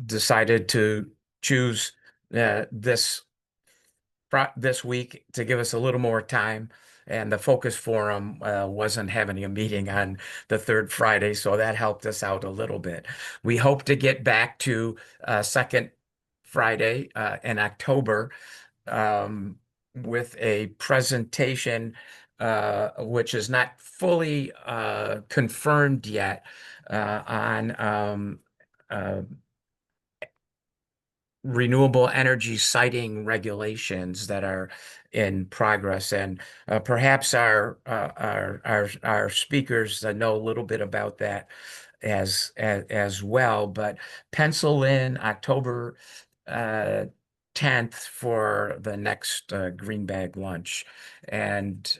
decided to choose this this week to give us a little more time. And the Focus Forum wasn't having a meeting on the third Friday, so that helped us out a little bit. We hope to get back to second Friday in October um, with a presentation which is not fully confirmed yet on uh, renewable energy siting regulations that are in progress, and perhaps our speakers know a little bit about that as well. But pencil in October uh, 10th for the next Green Bag Lunch, and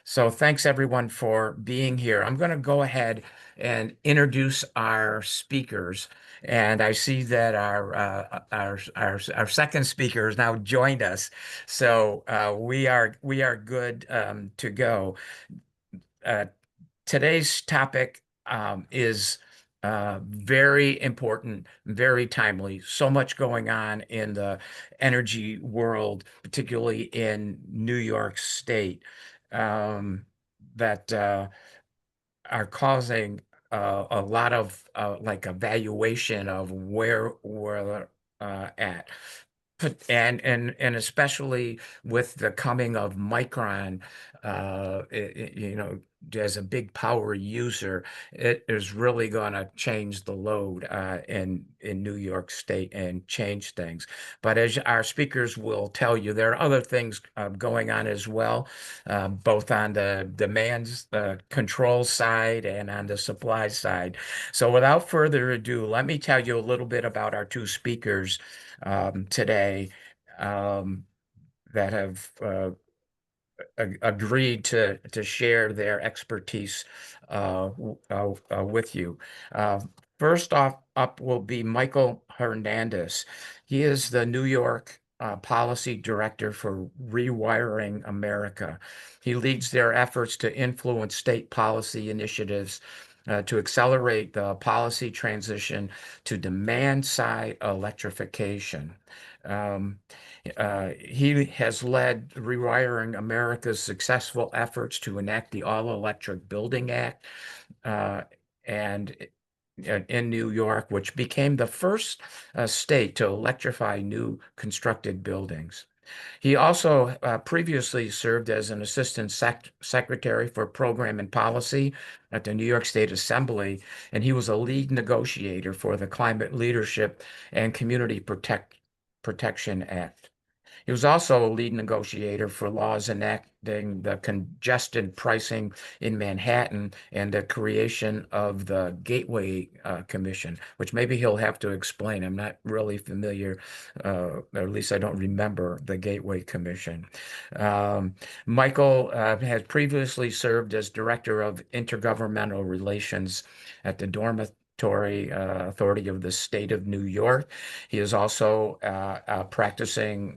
so thanks everyone for being here. I'm going to go ahead and introduce our speakers. And I see that our second speaker has now joined us, so we are good to go. Uh, Today's topic is very important, very timely. So much going on in the energy world, particularly in New York State, um, that are causing a lot of like evaluation of where we're at. And especially with the coming of Micron, as a big power user, it is really going to change the load in New York State and change things. But as our speakers will tell you, there are other things going on as well, both on the demands control side and on the supply side. So without further ado, let me tell you a little bit about our two speakers today um, that have agreed to share their expertise with you. Uh, First off up will be Michael Hernandez. He is the New York Policy Director for Rewiring America. He leads their efforts to influence state policy initiatives to accelerate the policy transition to demand-side electrification. Um, he has led Rewiring America's successful efforts to enact the All-Electric Building Act uh, and in New York, which became the first state to electrify new constructed buildings. He also previously served as an assistant secretary for program and policy at the New York State Assembly, and he was a lead negotiator for the Climate Leadership and Protection Act. He was also a lead negotiator for laws enacting the congestion pricing in Manhattan and the creation of the Gateway Commission, which maybe he'll have to explain. I'm not really familiar, or at least I don't remember the Gateway Commission. Michael has previously served as Director of Intergovernmental Relations at the Dormitory Authority of the State of New York. He is also a practicing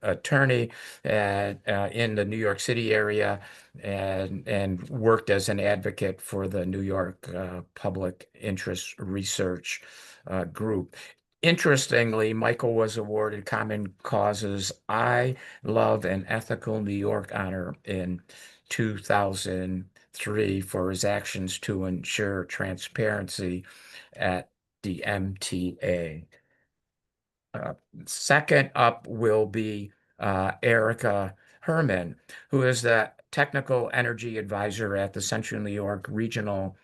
attorney in the New York City area and worked as an advocate for the New York Public Interest Research Group. Interestingly, Michael was awarded Common Cause's I Love and Ethical New York honor in 2003 for his actions to ensure transparency at the MTA. Uh, Second up will be Erica Herman, who is the Technical Energy Advisor at the Central New York Regional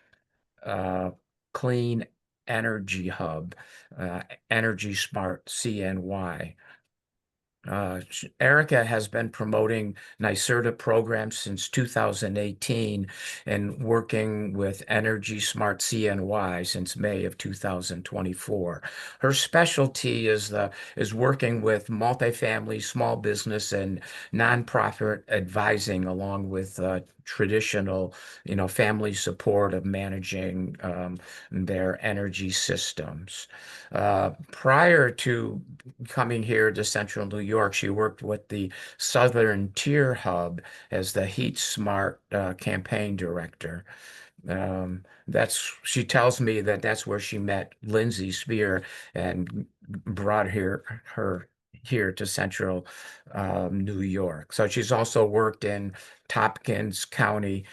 uh, Clean Energy Hub, Energy Smart CNY. Erica has been promoting NYSERDA programs since 2018 and working with Energy Smart CNY since May of 2024. Her specialty is working with multifamily, small business, and nonprofit advising, along with traditional, family support of managing their energy systems. Prior to coming here to Central New York, she worked with the Southern Tier Hub as the Heat Smart campaign director. She tells me that that's where she met Lindsay Spear and brought her here to Central New York. So she's also worked in Tompkins County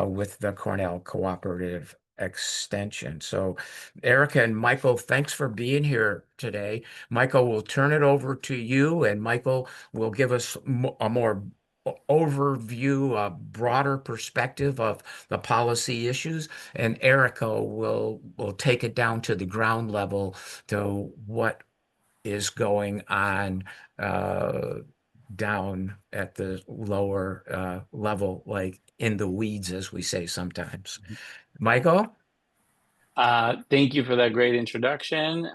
with the Cornell Cooperative Extension. So Erica and Michael, thanks for being here today. Michael, we'll turn it over to you, and Michael will give us a more overview, a broader perspective of the policy issues, and Erica will take it down to the ground level to what is going on uh, down at the lower level, like in the weeds, as we say sometimes. Michael? Thank you for that great introduction.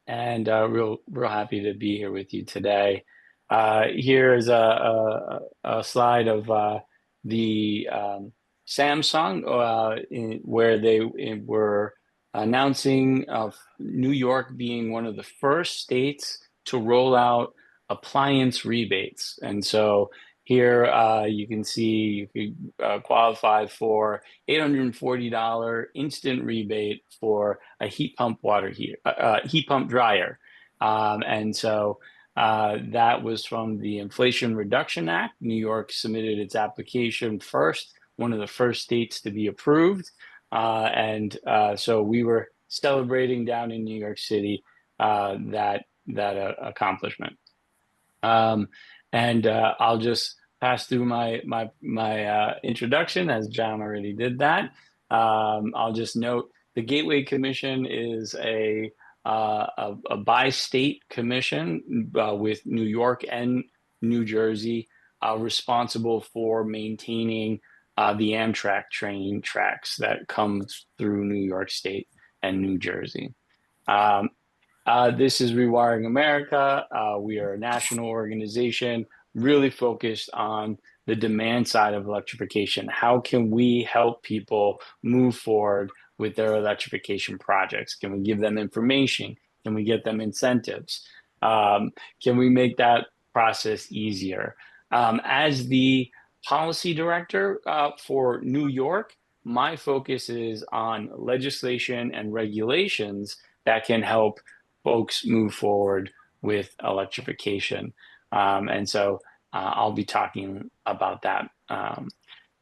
And real happy to be here with you today. Here is a slide of the Samsung where were announcing of New York being one of the first states to roll out appliance rebates. And so here you can see you could qualify for $840 instant rebate for a heat pump dryer. And so that was from the Inflation Reduction Act. New York submitted its application first, one of the first states to be approved. And so we were celebrating down in New York City that accomplishment. Um, and I'll just pass through my introduction as John already did that. I'll just note the Gateway Commission is a bi-state commission with New York and New Jersey responsible for maintaining the Amtrak train tracks that comes through New York State and New Jersey. Um, this is Rewiring America. We are a national organization really focused on the demand side of electrification. How can we help people move forward with their electrification projects? Can we give them information? Can we get them incentives? Um, can we make that process easier? As the policy director for New York, my focus is on legislation and regulations that can help folks move forward with electrification. And so I'll be talking about that.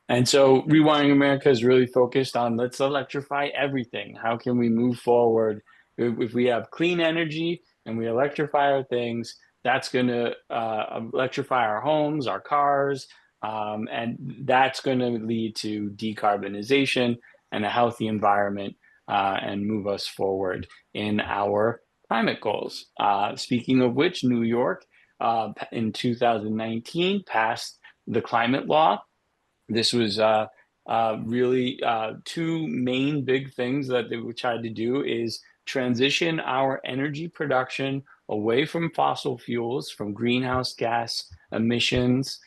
And so Rewiring America is really focused on let's electrify everything. How can we move forward? If we have clean energy and we electrify our things, that's going to electrify our homes, our cars, and that's going to lead to decarbonization and a healthy environment and move us forward in our climate goals. Speaking of which, New York in 2019 passed the climate law. This was really two main big things that they tried to do is transition our energy production away from fossil fuels, from greenhouse gas emissions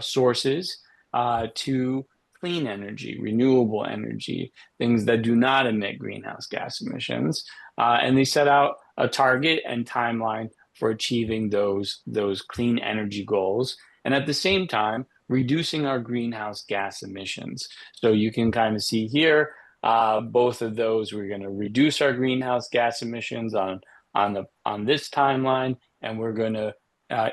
sources to clean energy, renewable energy, things that do not emit greenhouse gas emissions. And they set out a target and timeline for achieving those clean energy goals. And at the same time, reducing our greenhouse gas emissions. So you can kind of see here, both of those, we're going to reduce our greenhouse gas emissions on this timeline, and we're going to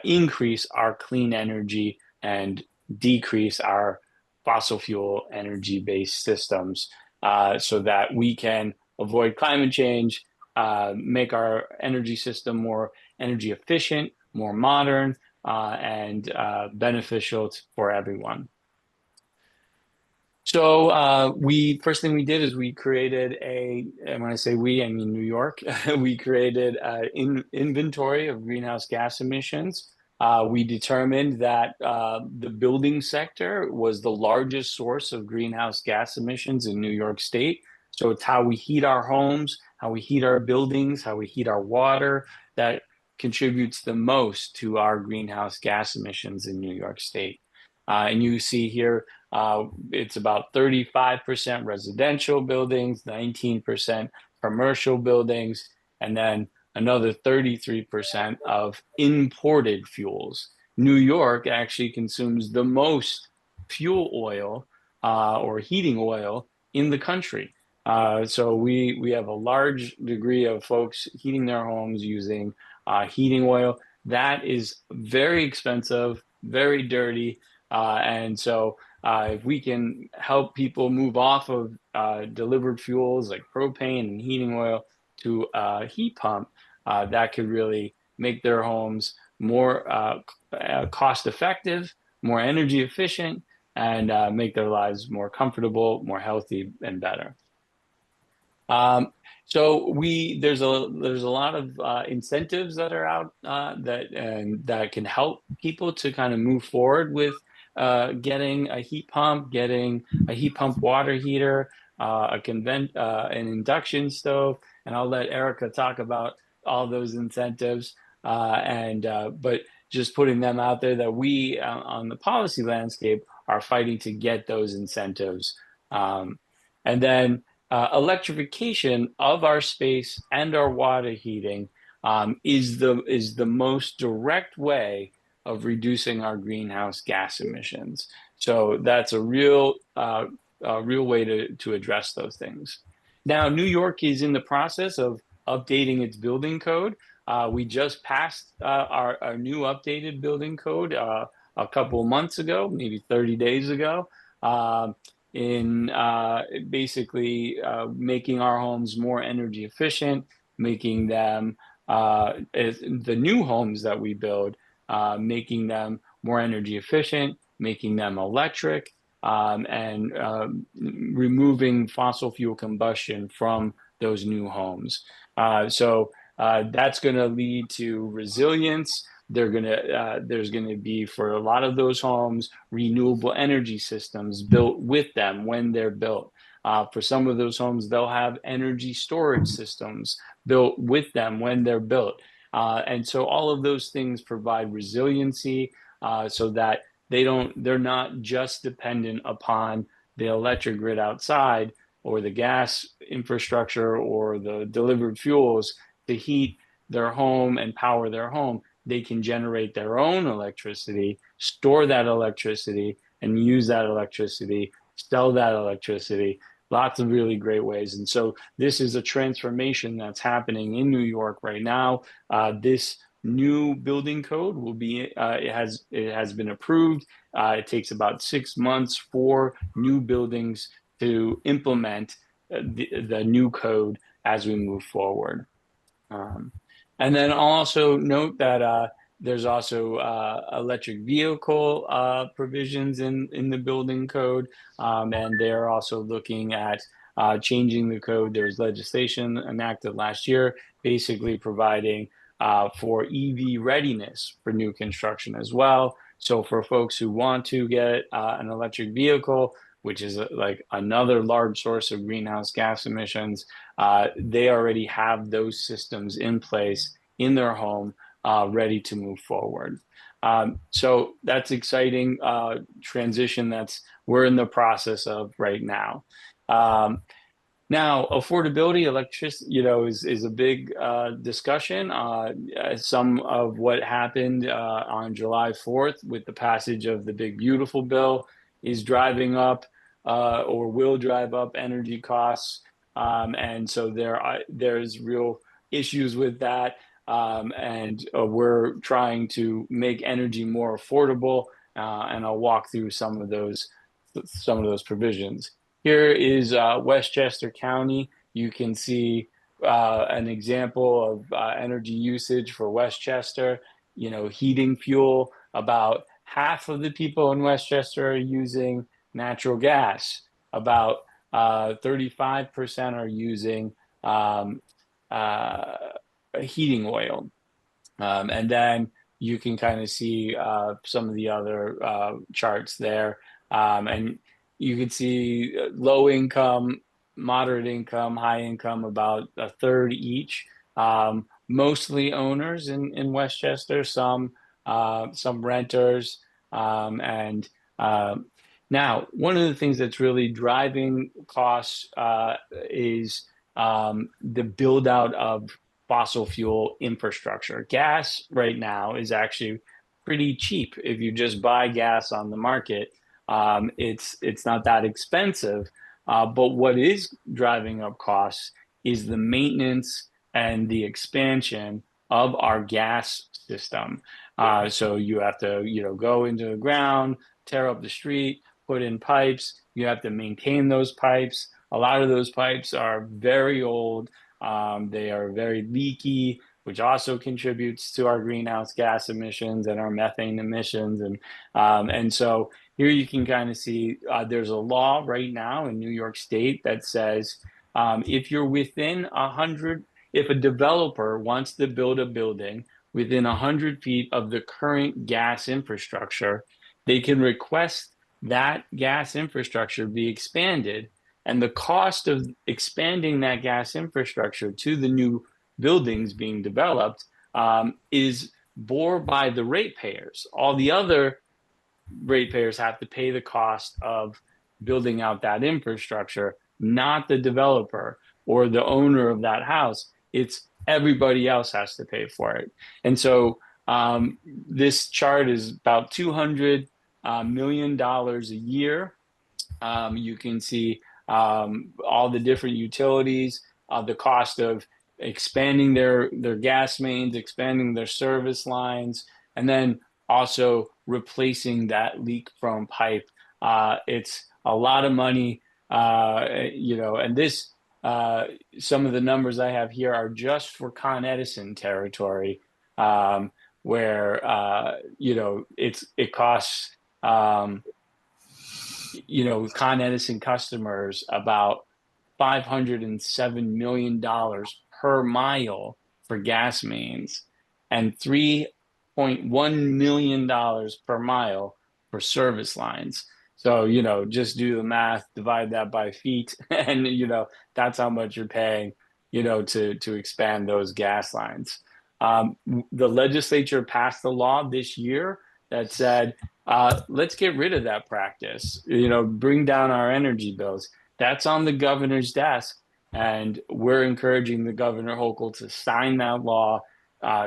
increase our clean energy and decrease our fossil fuel energy based systems so that we can avoid climate change, make our energy system more energy efficient, more modern, and beneficial for everyone. So we first thing we did is we created and when I say we, I mean New York. We created an inventory of greenhouse gas emissions. We determined that the building sector was the largest source of greenhouse gas emissions in New York State. So it's how we heat our homes, how we heat our buildings, how we heat our water that contributes the most to our greenhouse gas emissions in New York State. And you see here, it's about 35% residential buildings, 19% commercial buildings, and then another 33% of imported fuels. New York actually consumes the most fuel oil or heating oil in the country. So we have a large degree of folks heating their homes using heating oil. That is very expensive, very dirty, and so if we can help people move off of delivered fuels like propane and heating oil to heat pump, that could really make their homes more cost effective, more energy efficient, and make their lives more comfortable, more healthy, and better. Um, so there's a lot of incentives that are out that can help people to kind of move forward with getting a heat pump, getting a heat pump water heater, an induction stove, and I'll let Erica talk about all those incentives. But just putting them out there that we on the policy landscape are fighting to get those incentives. Um, and then electrification of our space and our water heating is the most direct way of reducing our greenhouse gas emissions. So that's a real way to address those things. Now, New York is in the process of updating its building code. We just passed our new updated building code a couple of months ago, maybe 30 days ago. Um, in basically making our homes more energy efficient, making them the new homes that we build, making them more energy efficient, making them electric, and removing fossil fuel combustion from those new homes. So that's going to lead to resilience. There's gonna be for a lot of those homes renewable energy systems built with them when they're built. For some of those homes, they'll have energy storage systems built with them when they're built. And so all of those things provide resiliency so that they're not just dependent upon the electric grid outside or the gas infrastructure or the delivered fuels to heat their home and power their home. They can generate their own electricity, store that electricity, and use that electricity, sell that electricity. Lots of really great ways. And so this is a transformation that's happening in New York right now. This new building code it has been approved. It takes about 6 months for new buildings to implement the new code as we move forward. Um, and then I'll also note that there's also electric vehicle provisions in the building code, and they're also looking at changing the code. There was legislation enacted last year, basically providing for EV readiness for new construction as well. So for folks who want to get an electric vehicle, which is like another large source of greenhouse gas emissions, they already have those systems in place in their home, ready to move forward. So that's exciting transition that's we're in the process of right now. Um, Now, affordability, electricity, is a big discussion. Some of what happened on July 4th with the passage of the Big Beautiful Bill is driving up or will drive up energy costs. And so there's real issues with that. And we're trying to make energy more affordable. And I'll walk through some of those provisions. Here is Westchester County. You can see an example of energy usage for Westchester. Heating fuel. About half of the people in Westchester are using natural gas. About 35% are using um, uh, heating oil. And then you can kind of see some of the other charts there. And you can see low income, moderate income, high income, about a third each. Mostly owners in Westchester, some renters. And Now, one of the things that's really driving costs is the build out of fossil fuel infrastructure. Gas right now is actually pretty cheap if you just buy gas on the market. It's not that expensive, but what is driving up costs is the maintenance and the expansion of our gas system. So you have to, go into the ground, tear up the street, put in pipes. You have to maintain those pipes. A lot of those pipes are very old. They are very leaky, which also contributes to our greenhouse gas emissions and our methane emissions. And so here you can kind of see there's a law right now in New York State that says if you're within 100, if a developer wants to build a building within 100 feet of the current gas infrastructure, they can request that gas infrastructure be expanded. And the cost of expanding that gas infrastructure to the new buildings being developed is bore by the ratepayers. All the other ratepayers have to pay the cost of building out that infrastructure, not the developer or the owner of that house. It's everybody else has to pay for it. And so this chart is about $200 million dollars a year. You can see all the different utilities, the cost of expanding their gas mains, expanding their service lines, and then also replacing that leak-prone pipe. It's a lot of money, and this some of the numbers I have here are just for Con Edison territory, where it costs. Con Edison customers about $507 million dollars per mile for gas mains and $3.1 million dollars per mile for service lines. So, just do the math, divide that by feet, and, that's how much you're paying, to expand those gas lines. The legislature passed a law this year that said let's get rid of that practice. Bring down our energy bills. That's on the governor's desk, and we're encouraging the governor Hochul to sign that law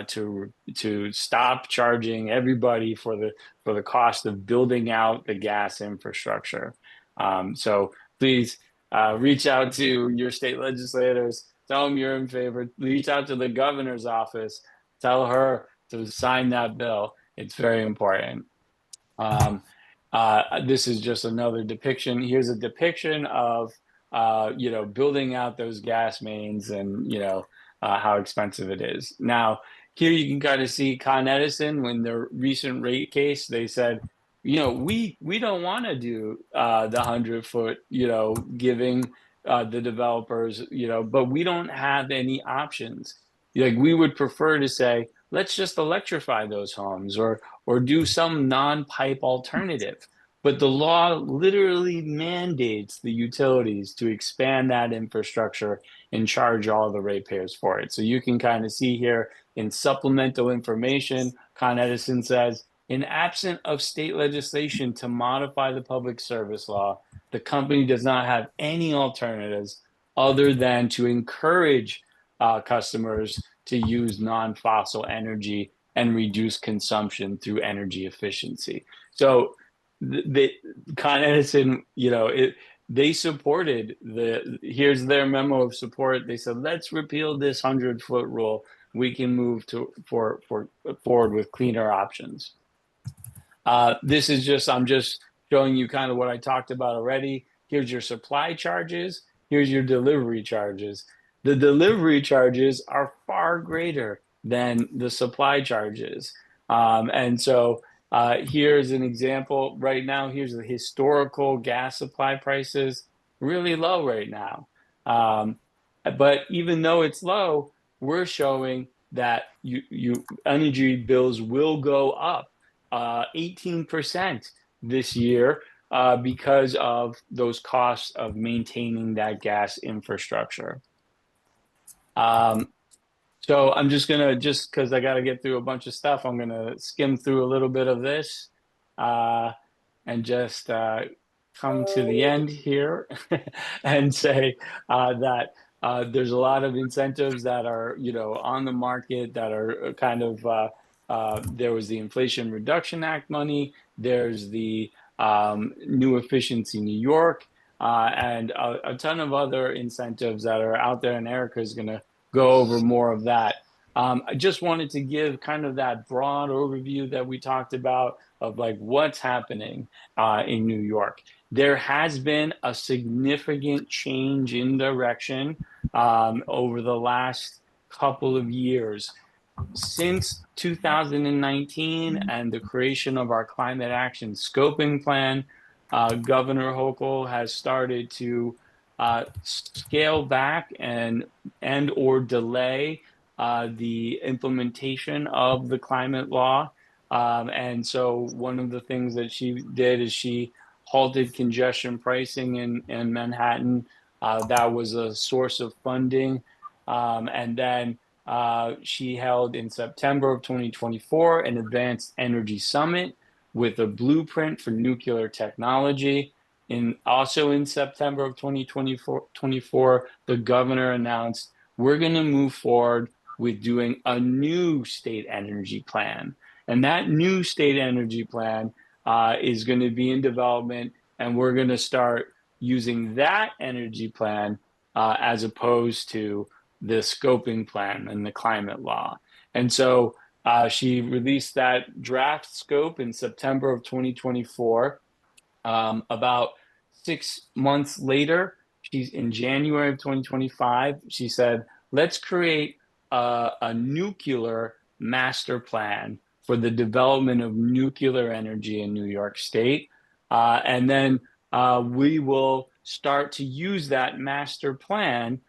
to stop charging everybody for the cost of building out the gas infrastructure. So please reach out to your state legislators. Tell them you're in favor. Reach out to the governor's office. Tell her to sign that bill. It's very important. This is just another depiction. Here's a depiction of, building out those gas mains and, how expensive it is. Now, here you can kind of see Con Edison when their recent rate case, they said, we don't want to do the 100-foot, giving the developers, but we don't have any options. Like we would prefer to say, let's just electrify those homes or do some non-pipe alternative. But the law literally mandates the utilities to expand that infrastructure and charge all the ratepayers for it. So you can kind of see here in supplemental information, Con Edison says, in absent of state legislation to modify the public service law, the company does not have any alternatives other than to encourage customers to use non-fossil energy and reduce consumption through energy efficiency. So the Con Edison, they supported here's their memo of support. They said, let's repeal this 100-foot rule. We can move forward with cleaner options. I'm just showing you kind of what I talked about already. Here's your supply charges. Here's your delivery charges. The delivery charges are far greater than the supply charges. And so here's an example right now. Here's the historical gas supply prices, really low right now. But even though it's low, we're showing that energy bills will go up 18% this year because of those costs of maintaining that gas infrastructure. So I'm just because I got to get through a bunch of stuff, I'm gonna skim through a little bit of this and just come to the end here and say that there's a lot of incentives that are, on the market that are kind of there was the Inflation Reduction Act money. There's the New Efficiency New York, and a ton of other incentives that are out there. And Erica is going to go over more of that. I just wanted to give kind of that broad overview that we talked about of like what's happening in New York. There has been a significant change in direction over the last couple of years. Since 2019 and the creation of our climate action scoping plan, Governor Hochul has started to scale back and or delay the implementation of the climate law. And so one of the things that she did is she halted congestion pricing in Manhattan. That was a source of funding. And then she held in September of 2024 an advanced energy summit with a blueprint for nuclear technology. Also in September of 2024, the governor announced we're going to move forward with doing a new state energy plan. And that new state energy plan is going to be in development, and we're going to start using that energy plan as opposed to the scoping plan and the climate law. And so she released that draft scope in September of 2024. About 6 months later, she's in January of 2025. She said, let's create a nuclear master plan for the development of nuclear energy in New York State. And then we will start to use that master plan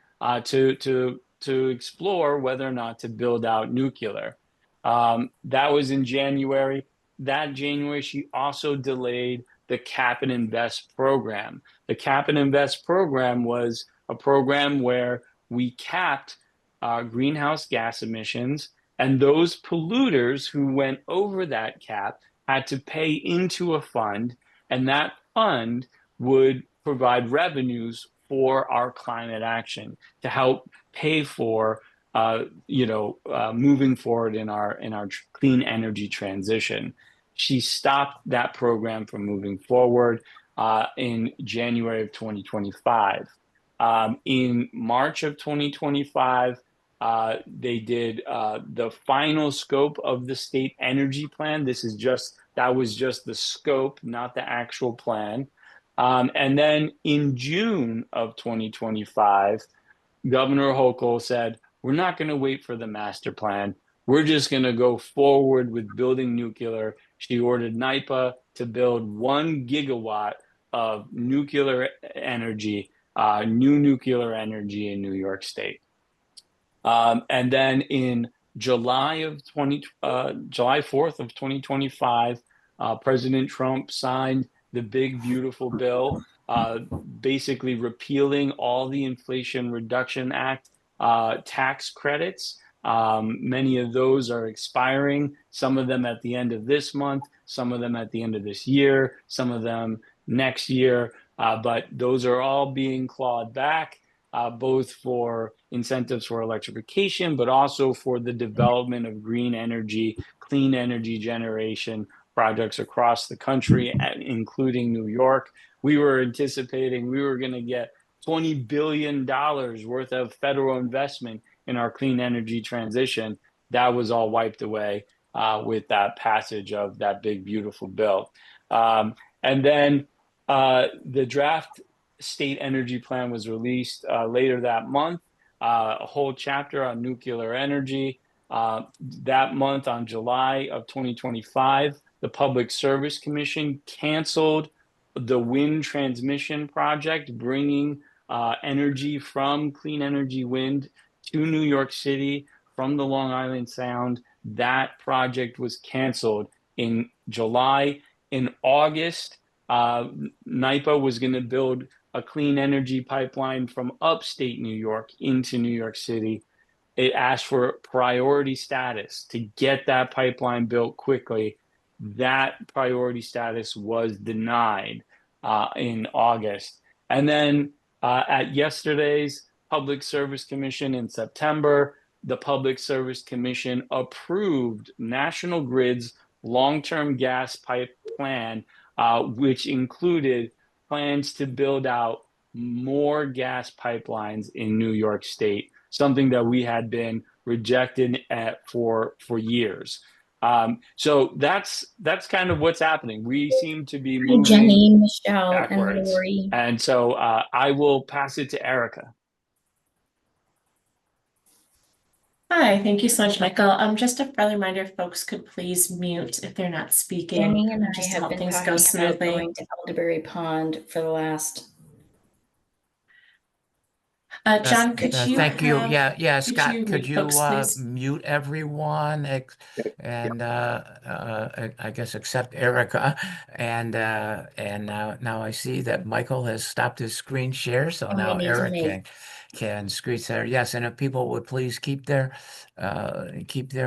to explore whether or not to build out nuclear. That was in January. That January, she also delayed the Cap and Invest program. The Cap and Invest program was a program where we capped greenhouse gas emissions, and those polluters who went over that cap had to pay into a fund, and that fund would provide revenues for our climate action to help pay for moving forward in our clean energy transition. She stopped that program from moving forward in January of 2025. In March of 2025, they did the final scope of the state energy plan. That was just the scope, not the actual plan. And then in June of 2025, Governor Hochul said, we're not going to wait for the master plan. We're just going to go forward with building nuclear. She ordered NYPA to build 1 gigawatt of nuclear energy, new nuclear energy in New York State. And then in July 4th of 2025, President Trump signed the big, beautiful bill, basically repealing all the Inflation Reduction Act tax credits. Many of those are expiring, some of them at the end of this month, some of them at the end of this year, some of them next year. But those are all being clawed back, both for incentives for electrification, but also for the development of green energy, clean energy generation projects across the country, including New York. We were anticipating we were going to get $20 billion worth of federal investment in our clean energy transition. That was all wiped away with that passage of that big, beautiful bill. And then the draft state energy plan was released later that month, a whole chapter on nuclear energy. That month, on July of 2025, the Public Service Commission canceled the wind transmission project, bringing energy from clean energy wind to New York City from the Long Island Sound. That project was canceled in July. In August, NYPA was going to build a clean energy pipeline from upstate New York into New York City. It asked for priority status to get that pipeline built quickly. That priority status was denied in August. And then at yesterday's Public Service Commission in September, the Public Service Commission approved National Grid's long-term gas pipe plan which included plans to build out more gas pipelines in New York State, something that we had been rejected for years. So that's kind of what's happening. We seem to be Hi, moving Jenny, Michelle, and backwards. Lori. And so I will pass it to Erica. Hi, thank you so much, Michael. Just a friendly reminder, if folks could please mute if they're not speaking, Jenny and I just to have help been things talking go about smoothly. going to Elderberry Pond for the last. John, could you Thank you. have, Yeah, could Scott, you could mute you folks, please? mute everyone and I guess except Erica. And now I see that Michael has stopped his screen share, so And we now need to Eric make can screen share. Yes, and if people would please keep their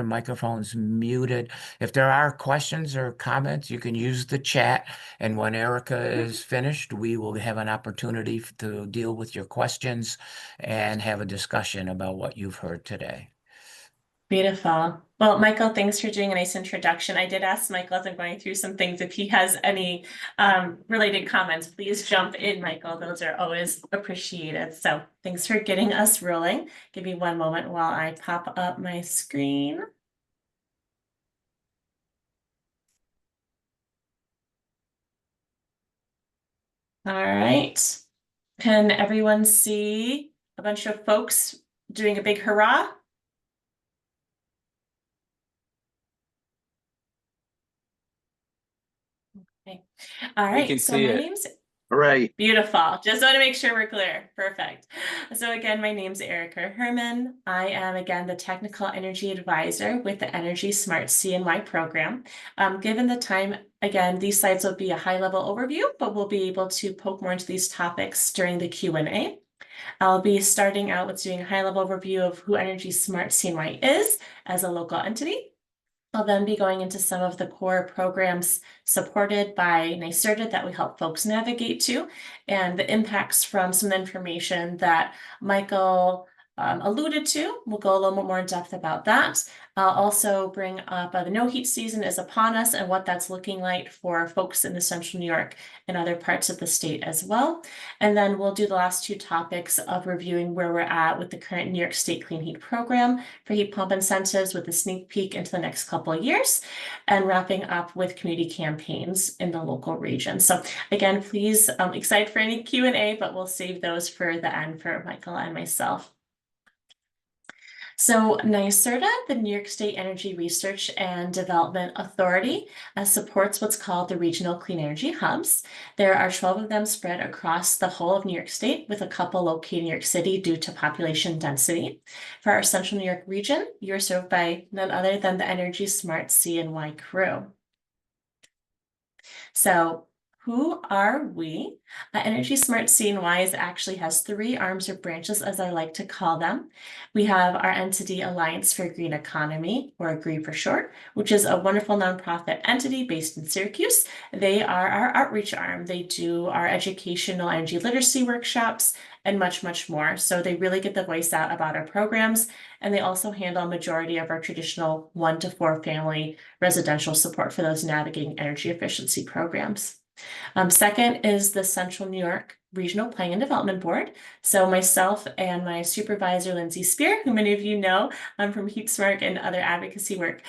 microphones muted. If there are questions or comments, you can use the chat. And when Erica is finished, we will have an opportunity to deal with your questions and have a discussion about what you've heard today. Beautiful. Well, Michael, thanks for doing a nice introduction. I did ask Michael as I'm going through some things, if he has any related comments, please jump in, Michael. Those are always appreciated. So thanks for getting us rolling. Give me one moment while I pop up my screen. All right. Can everyone see a bunch of folks doing a big hurrah? Okay. All We right. can So see my it. name's Right. Beautiful. Just want to make sure we're clear. Perfect. So again, my name's Erica Herman. I am again the Technical Energy Advisor with the Energy Smart CNY program. Given the time, again, these slides will be a high-level overview, but we'll be able to poke more into these topics during the Q&A. I'll be starting out with doing a high-level overview of who Energy Smart CNY is as a local entity. I'll then be going into some of the core programs supported by NYSERDA that we help folks navigate to, and the impacts from some information that Michael alluded to. We'll go a little bit more in depth about that. I'll also bring up the no heat season is upon us and what that's looking like for folks in the Central New York and other parts of the state as well. And then we'll do the last two topics of reviewing where we're at with the current New York State Clean Heat Program for heat pump incentives with a sneak peek into the next couple of years, and wrapping up with community campaigns in the local region. So again, please, I'm excited for any Q&A, but we'll save those for the end for Michael and myself. So NYSERDA, the New York State Energy Research and Development Authority, supports what's called the Regional Clean Energy Hubs. There are 12 of them spread across the whole of New York State, with a couple located in New York City due to population density. For our Central New York region, you're served by none other than the Energy Smart CNY crew. So who are we? Energy Smart CNY actually has three arms or branches, as I like to call them. We have our entity Alliance for Green Economy, or AGREE for short, which is a wonderful nonprofit entity based in Syracuse. They are our outreach arm. They do our educational energy literacy workshops and much, much more. So they really get the voice out about our programs. And they also handle a majority of our traditional 1 to 4 family residential support for those navigating energy efficiency programs. Second is the Central New York Regional Planning and Development Board. So myself and my supervisor, Lindsay Spear, who many of you know from HeatSmart and other advocacy work,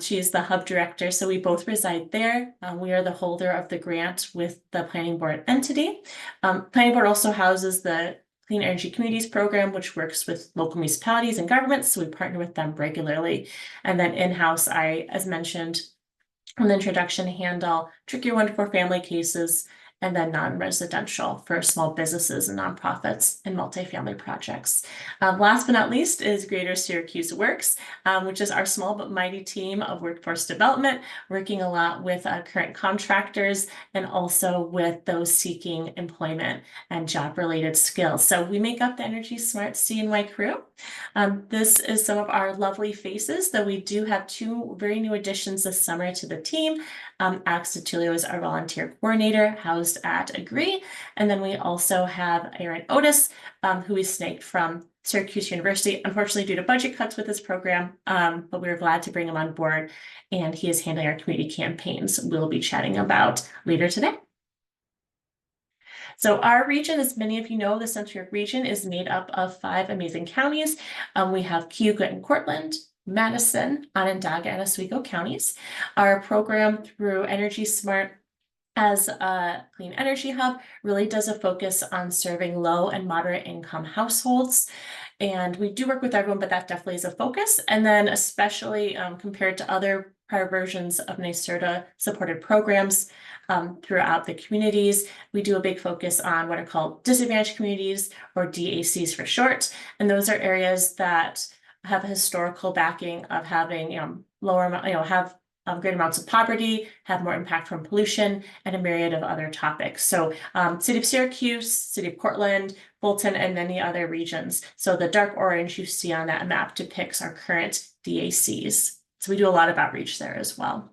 she is the hub director. So we both reside there. We are the holder of the grant with the planning board entity. Planning board also houses the Clean Energy Communities Program, which works with local municipalities and governments. So we partner with them regularly. And then in-house, as mentioned, in the introduction, handle trickier 1 to 4 family cases, and then non-residential for small businesses and nonprofits and multifamily projects. Last but not least is Greater Syracuse Works, which is our small but mighty team of workforce development, working a lot with current contractors and also with those seeking employment and job-related skills. So we make up the Energy Smart CNY crew. This is some of our lovely faces, though we do have 2 very new additions this summer to the team. Alex DiTulio is our volunteer coordinator, housed at AGREE. And then we also have Aaron Otis, who we snaked from Syracuse University, unfortunately due to budget cuts with this program, but we were glad to bring him on board, and he is handling our community campaigns we'll be chatting about later today. So our region, as many of you know, the Central York region is made up of 5 amazing counties. We have Cayuga and Cortland, Madison, Onondaga, and Oswego counties. Our program through Energy Smart as a clean energy hub really does a focus on serving low and moderate income households. And we do work with everyone, but that definitely is a focus. And then especially compared to other prior versions of NYSERDA supported programs throughout the communities, we do a big focus on what are called disadvantaged communities, or DACs for short. And those are areas that have a historical backing of having lower, have great amounts of poverty, have more impact from pollution, and a myriad of other topics. So City of Syracuse, City of Cortland, Fulton, and many other regions. So the dark orange you see on that map depicts our current DACs. So we do a lot of outreach there as well.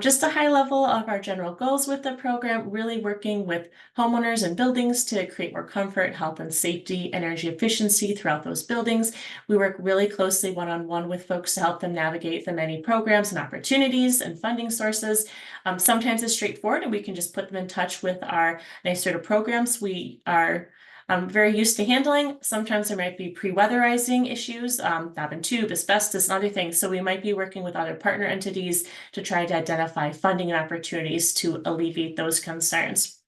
Just a high level of our general goals with the program, really working with homeowners and buildings to create more comfort, health and safety, energy efficiency throughout those buildings. We work really closely one-on-one with folks to help them navigate the many programs and opportunities and funding sources. Sometimes it's straightforward and we can just put them in touch with our NYSERDA programs. We are very used to handling. Sometimes there might be pre-weatherizing issues, dab and tube, asbestos, and other things. So we might be working with other partner entities to try to identify funding and opportunities to alleviate those concerns.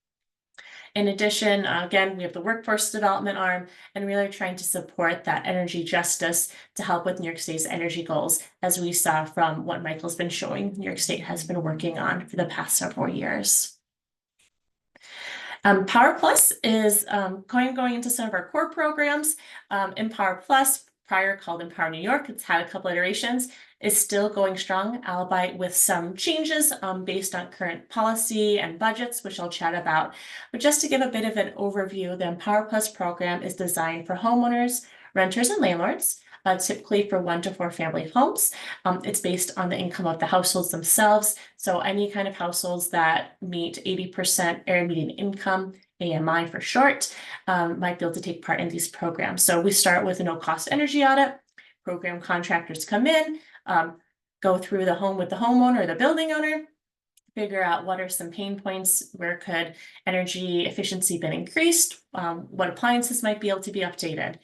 In addition, again, we have the workforce development arm, and really trying to support that energy justice to help with New York State's energy goals, as we saw from what Michael's been showing New York State has been working on for the past several years. Power Plus is going into some of our core programs. Empower Plus, prior called Empower New York, it's had a couple iterations, is still going strong, albeit with some changes based on current policy and budgets, which I'll chat about. But just to give a bit of an overview, the Empower Plus program is designed for homeowners, renters, and landlords. Typically for 1 to 4 family homes. It's based on the income of the households themselves. So any kind of households that meet 80% area median income, AMI for short, might be able to take part in these programs. So we start with a no-cost energy audit. Program contractors come in, go through the home with the homeowner or the building owner, figure out what are some pain points, where could energy efficiency been increased, what appliances might be able to be updated.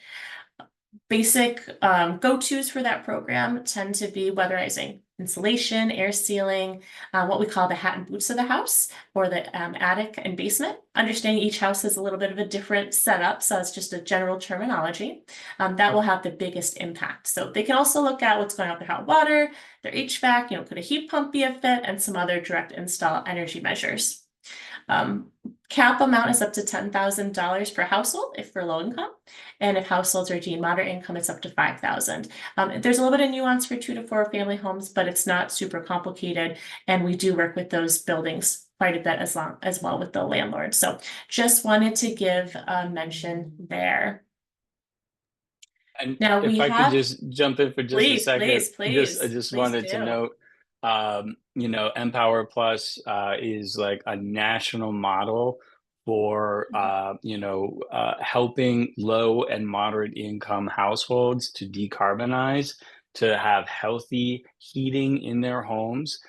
Basic go-tos for that program tend to be weatherizing, insulation, air sealing, what we call the hat and boots of the house, or the attic and basement. Understanding each house has a little bit of a different setup, so it's just a general terminology that will have the biggest impact. So they can also look at what's going on with their hot water, their HVAC, could a heat pump be a fit, and some other direct install energy measures. Cap amount is up to $10,000 per household if for low income, and if households are deemed moderate income, it's up to $5,000. There's a little bit of nuance for 2 to 4 family homes, but it's not super complicated, and we do work with those buildings quite a bit as well with the landlord. So just wanted to give a mention there. And now if I could just jump in for just a second, I just wanted to note, Empower Plus is like a national model for helping low and moderate income households to decarbonize, to have healthy heating in their homes.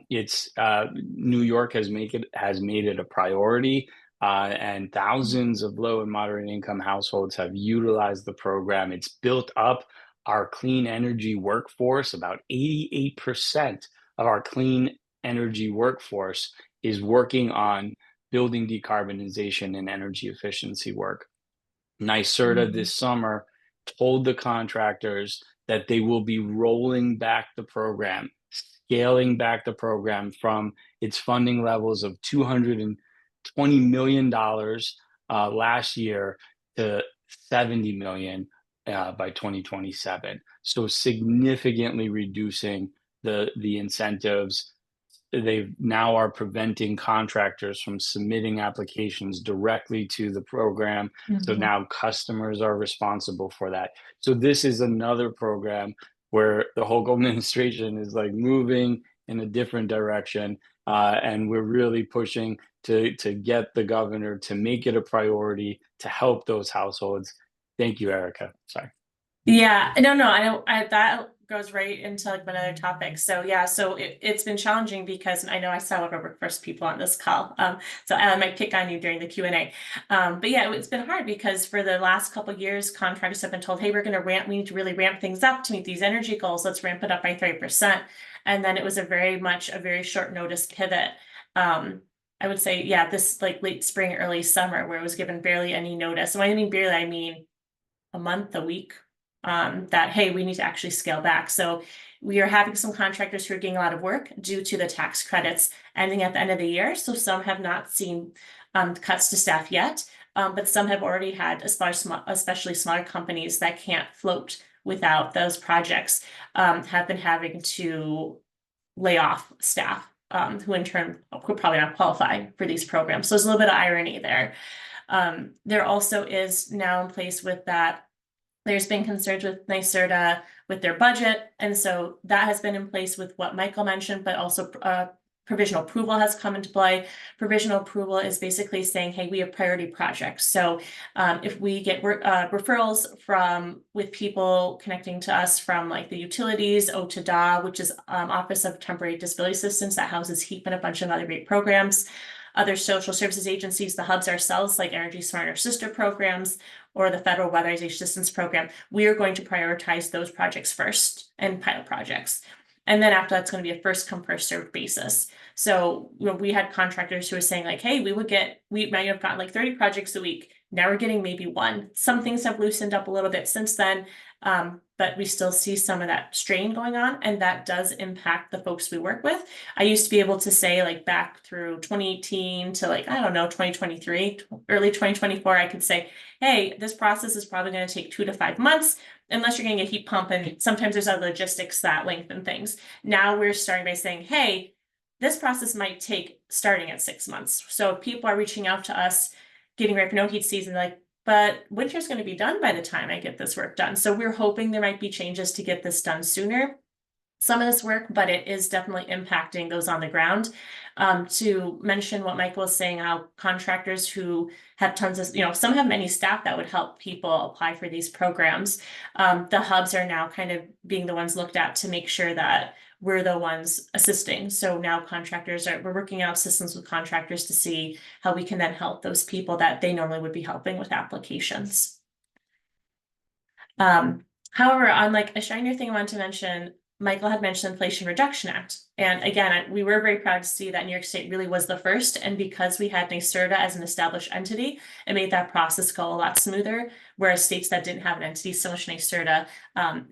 It's New York has made it a priority. And thousands of low and moderate income households have utilized the program. It's built up our clean energy workforce. About 88% of our clean energy workforce is working on building decarbonization and energy efficiency work. NYSERDA this summer told the contractors that they will be rolling back the program, scaling back the program from its funding levels of $220 million last year to $70 million by 2027. So significantly reducing the incentives. They now are preventing contractors from submitting applications directly to the program. So now customers are responsible for that. So this is another program where the whole administration is like moving in a different direction. And we're really pushing to get the governor to make it a priority to help those households. Thank you, Erica. Sorry. Yeah, no, that goes right into like another topic. So yeah, so it's been challenging because I know I saw one of our first people on this call. So I might pick on you during the Q&A. But yeah, it's been hard because for the last couple of years, contractors have been told, hey, we need to really ramp things up to meet these energy goals. Let's ramp it up by 30%. And then it was a very short notice pivot. I would say, yeah, this like late spring, early summer, where it was given barely any notice. And when I mean barely, I mean a month, a week, that, hey, we need to actually scale back. So we are having some contractors who are getting a lot of work due to the tax credits ending at the end of the year. So some have not seen cuts to staff yet, but some have already had, especially smaller companies that can't float without those projects, have been having to lay off staff, who in turn could probably not qualify for these programs. So there's a little bit of irony there. There also is now in place with that, there's been concerns with NYSERDA with their budget. And so that has been in place with what Michael mentioned, but also provisional approval has come into play. Provisional approval is basically saying, hey, we have priority projects. So if we get referrals with people connecting to us from like the utilities, OTDA, which is Office of Temporary Disability Assistance that houses HEAP and a bunch of other great programs, other social services agencies, the hubs ourselves, like Energy Smart or sister programs, or the Federal Weatherization Assistance Program, we are going to prioritize those projects first and pilot projects. And then after that's going to be a first come, first served basis. So we had contractors who were saying like, hey, we might have gotten like 30 projects a week. Now we're getting maybe one. Some things have loosened up a little bit since then, but we still see some of that strain going on, and that does impact the folks we work with. I used to be able to say like back through 2018 to like, I don't know, 2023, early 2024, I could say, hey, this process is probably going to take 2 to 5 months, unless you're getting a heat pump, and sometimes there's other logistics that lengthen things. Now we're starting by saying, hey, this process might take starting at 6 months. So if people are reaching out to us, getting ready for no heat season, like, but winter's going to be done by the time I get this work done. So we're hoping there might be changes to get this done sooner, some of this work, but it is definitely impacting those on the ground. To mention what Michael was saying, how contractors who have tons of, some have many staff that would help people apply for these programs. The hubs are now kind of being the ones looked at to make sure that we're the ones assisting. So now we're working out systems with contractors to see how we can then help those people that they normally would be helping with applications. However, on like a shinier thing I wanted to mention, Michael had mentioned the Inflation Reduction Act. And again, we were very proud to see that New York State really was the first. And because we had NYSERDA as an established entity, it made that process go a lot smoother. Whereas states that didn't have an entity, so much NYSERDA,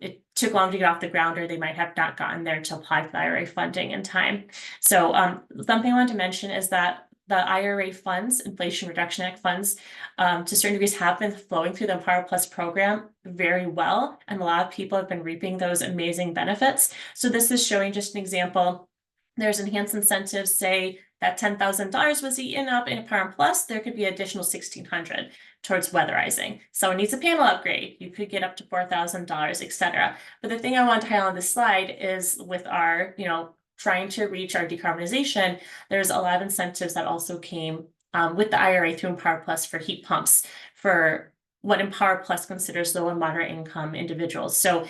it took long to get off the ground, or they might have not gotten there to apply for the IRA funding in time. So something I wanted to mention is that the IRA funds, Inflation Reduction Act funds, to certain degrees have been flowing through the Empower Plus program very well. And a lot of people have been reaping those amazing benefits. So this is showing just an example. There's enhanced incentives, say that $10,000 was eaten up in Empower Plus, there could be additional $1,600 towards weatherizing. Someone needs a panel upgrade, you could get up to $4,000, etc. But the thing I want to highlight on this slide is with our, trying to reach our decarbonization, there's a lot of incentives that also came with the IRA through Empower Plus for heat pumps, for what Empower Plus considers low and moderate income individuals. So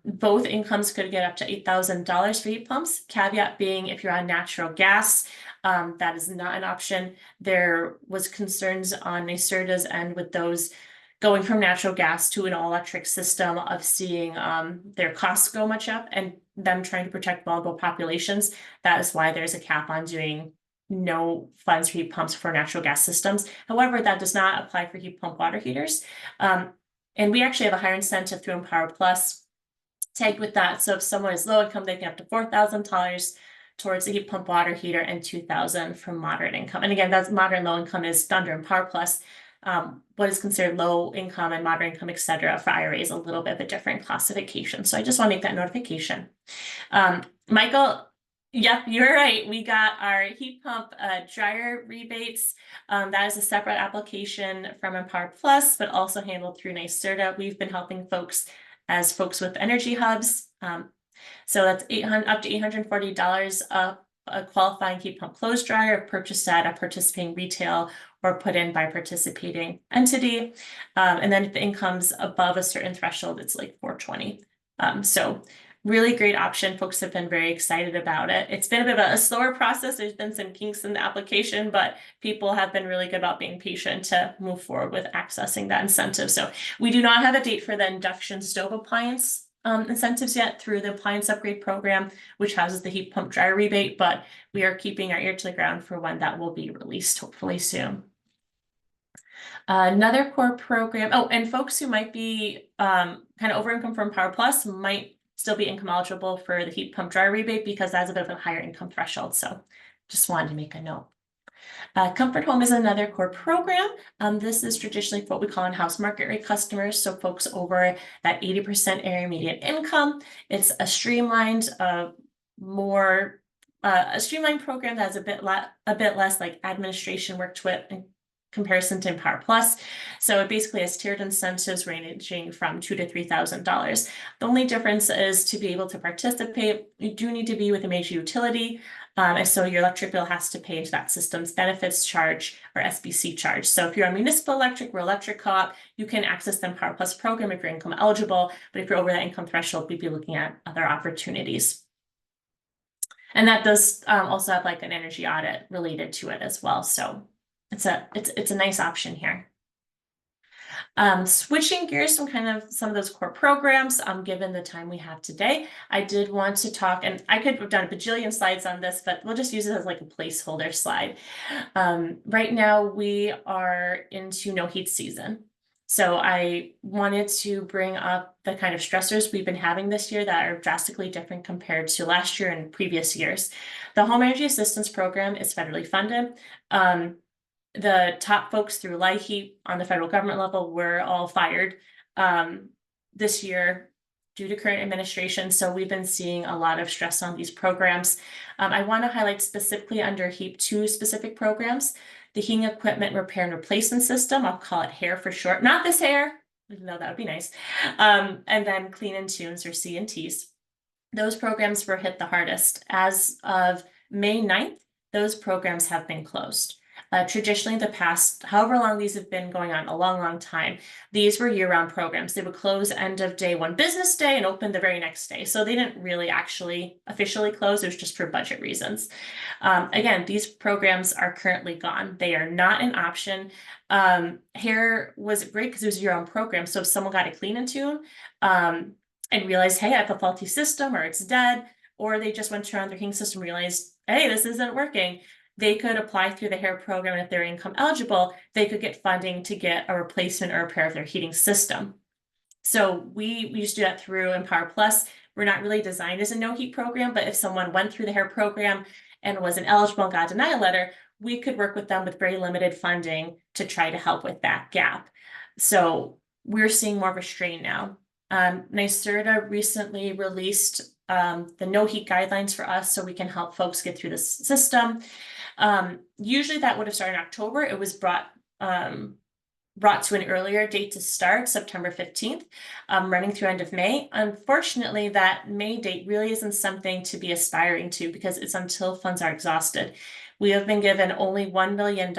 both incomes could get up to $8,000 for heat pumps, caveat being if you're on natural gas, that is not an option. There was concerns on NYSERDA's end with those going from natural gas to an all-electric system of seeing their costs go much up and them trying to protect vulnerable populations. That is why there's a cap on doing no funds for heat pumps for natural gas systems. However, that does not apply for heat pump water heaters. And we actually have a higher incentive through Empower Plus tagged with that. So if someone is low income, they can up to $4,000 towards a heat pump water heater and $2,000 from moderate income. And again, that's moderate and low income is under Empower Plus. What is considered low income and moderate income, et cetera, for IRA is a little bit of a different classification. So I just want to make that notification. Michael, yep, you're right. We got our heat pump dryer rebates. That is a separate application from Empower Plus, but also handled through NYSERDA. We've been helping folks with energy hubs. So that's up to $840 a qualifying heat pump clothes dryer purchased at a participating retail or put in by participating entity. And then if the income's above a certain threshold, it's like $420. So really great option. Folks have been very excited about it. It's been a bit of a slower process. There's been some kinks in the application, but people have been really good about being patient to move forward with accessing that incentive. So we do not have a date for the induction stove appliance incentives yet through the appliance upgrade program, which houses the heat pump dryer rebate, but we are keeping our ear to the ground for when that will be released, hopefully soon. Another core program, oh, and folks who might be kind of over income from Power Plus might still be income eligible for the heat pump dryer rebate because that's a bit of a higher income threshold. So just wanted to make a note. Comfort Home is another core program. This is traditionally what we call in-house market rate customers, so folks over that 80% area median income. It's a streamlined, a streamlined program that has a bit less like administration work to it in comparison to Power Plus. So it basically has tiered incentives ranging from $2,000 to $3,000. The only difference is to be able to participate, you do need to be with a major utility. And so your electric bill has to pay into that system's benefits charge or SBC charge. So if you're a municipal electric or electric co-op, you can access the Power Plus program if you're income eligible. But if you're over that income threshold, we'd be looking at other opportunities. And that does also have like an energy audit related to it as well. So it's a nice option here. Switching gears from kind of some of those core programs, given the time we have today, I did want to talk, and I could have done a bajillion slides on this, but we'll just use it as like a placeholder slide. Right now we are into no heat season. So I wanted to bring up the kind of stressors we've been having this year that are drastically different compared to last year and previous years. The Home Energy Assistance Program is federally funded. The top folks through LIHEAP on the federal government level were all fired this year due to current administration. So we've been seeing a lot of stress on these programs. I want to highlight specifically under HEAP 2 specific programs, the heating equipment repair and replacement system. I'll call it HARE for short, not this hair, even though that would be nice. And then clean and tunes or C&Ts. Those programs were hit the hardest. As of May 9th, those programs have been closed. Traditionally, the past, however long these have been going on, a long time, these were year-round programs. They would close end of day one business day and open the very next day. So they didn't really actually officially close. It was just for budget reasons. Again, these programs are currently gone. They are not an option. HARE was great because it was a year-round program. So if someone got a clean and tune and realized, hey, I have a faulty system or it's dead, or they just went to run their heating system and realized, hey, this isn't working, they could apply through the HARE program, and if they're income eligible, they could get funding to get a replacement or repair of their heating system. So we used to do that through Empower Plus. We're not really designed as a no heat program, but if someone went through the HARE program and was ineligible and got a denial letter, we could work with them with very limited funding to try to help with that gap. So we're seeing more of a strain now. NYSERDA recently released the no heat guidelines for us so we can help folks get through this system. Usually that would have started in October. It was brought to an earlier date to start, September 15th, running through end of May. Unfortunately, that May date really isn't something to be aspiring to because it's until funds are exhausted. We have been given only $1 million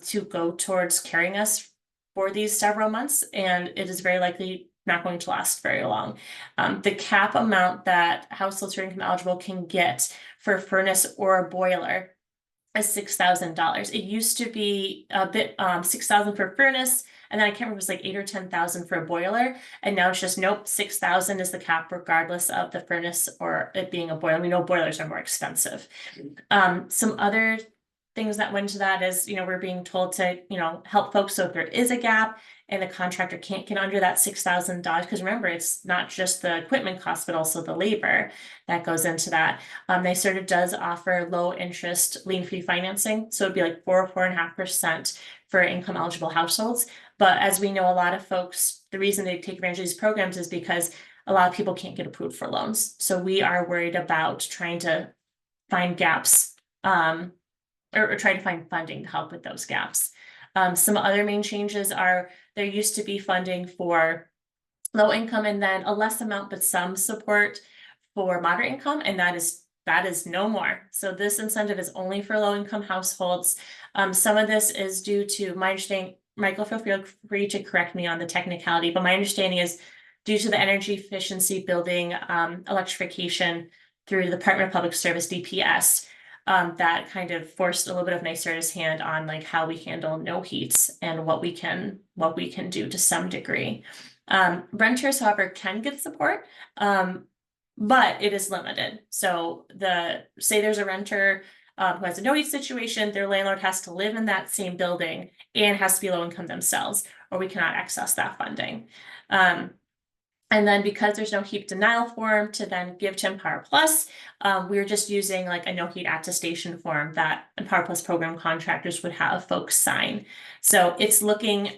to go towards carrying us for these several months, and it is very likely not going to last very long. The cap amount that households who are income eligible can get for a furnace or a boiler is $6,000. It used to be a bit $6,000 for a furnace, and then I can't remember, it was like $8,000 or $10,000 for a boiler, and now it's just nope, $6,000 is the cap regardless of the furnace or it being a boiler. We know boilers are more expensive. Some other things that went into that is, we're being told to, help folks. So if there is a gap and the contractor can't get under that $6,000, because remember, it's not just the equipment cost, but also the labor that goes into that. NYSERDA does offer low interest lien-free financing. So it'd be like 4 or 4.5% for income eligible households. But as we know, a lot of folks, the reason they take advantage of these programs is because a lot of people can't get approved for loans. So we are worried about trying to find gaps, or try to find funding to help with those gaps. Some other main changes are there used to be funding for low income and then a less amount, but some support for moderate income. And that is that is no more. So this incentive is only for low-income households. Some of this is due to my understanding, Michael, feel free to correct me on the technicality, but my understanding is due to the energy efficiency building electrification through the Department of Public Service, DPS, that kind of forced a little bit of NYSERDA's hand on like how we handle no heats and what we can do to some degree. Renters, however, can get support, but it is limited. So say there's a renter who has a no heat situation, their landlord has to live in that same building and has to be low income themselves, or we cannot access that funding. And then because there's no heat denial form to then give to Empower Plus, we're just using like a no heat attestation form that Empower Plus program contractors would have folks sign. So it's looking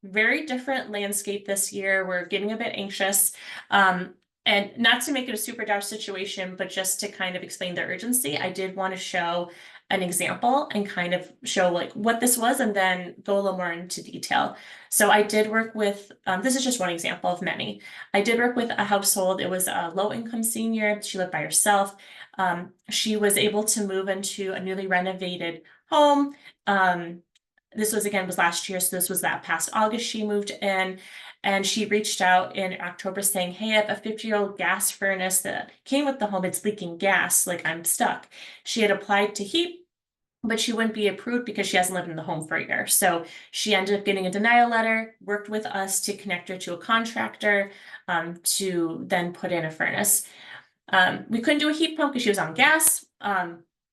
very different landscape this year. We're getting a bit anxious. And not to make it a super dire situation, but just to kind of explain the urgency, I did want to show an example and kind of show like what this was and then go a little more into detail. So I did work with, this is just one example of many. I did work with a household. It was a low income senior. She lived by herself. She was able to move into a newly renovated home. This was last year. So this was that past August she moved in. And she reached out in October saying, hey, I have a 50-year-old gas furnace that came with the home. It's leaking gas, like I'm stuck. She had applied to HEAP, but she wouldn't be approved because she hasn't lived in the home for a year. So she ended up getting a denial letter, worked with us to connect her to a contractor to then put in a furnace. We couldn't do a heat pump because she was on gas.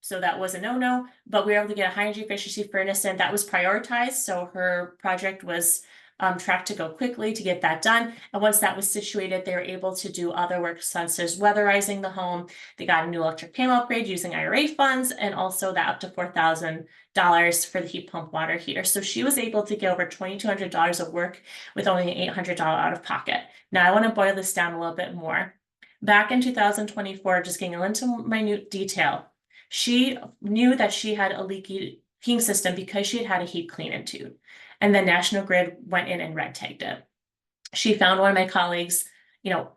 So that was a no-no, but we were able to get a high energy efficiency furnace and that was prioritized. So her project was tracked to go quickly to get that done. And once that was situated, they were able to do other work such as weatherizing the home. They got a new electric panel upgrade using IRA funds and also that up to $4,000 for the heat pump water heater. So she was able to get over $2,200 of work with only an $800 out of pocket. Now I want to boil this down a little bit more. Back in 2024, just getting into minute detail, she knew that she had a leaky heating system because she had had a heat clean-in tube. And then National Grid went in and red tagged it. She found one of my colleagues,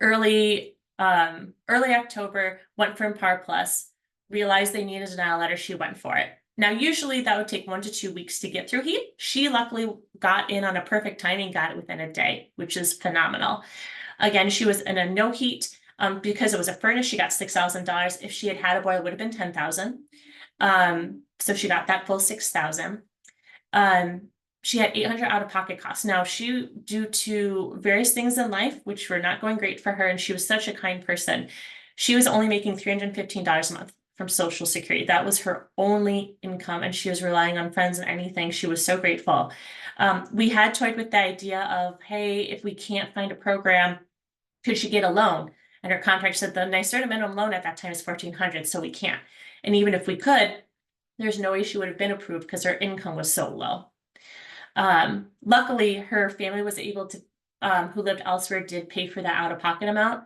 early October, went for Empower Plus, realized they needed a denial letter. She went for it. Now, usually that would take 1 to 2 weeks to get through heat. She luckily got in on a perfect timing, got it within a day, which is phenomenal. Again, she was in a no heat because it was a furnace. She got $6,000. If she had had a boiler, it would have been $10,000. So she got that full $6,000. She had $800 out of pocket costs. Now she, due to various things in life, which were not going great for her, and she was such a kind person, she was only making $315 a month from Social Security. That was her only income, and she was relying on friends and anything. She was so grateful. We had toyed with the idea of, hey, if we can't find a program, could she get a loan? And her contract said the NYSERDA minimum loan at that time is $1,400, so we can't. And even if we could, there's no way she would have been approved because her income was so low. Luckily, her family was able to, who lived elsewhere, did pay for that out-of-pocket amount.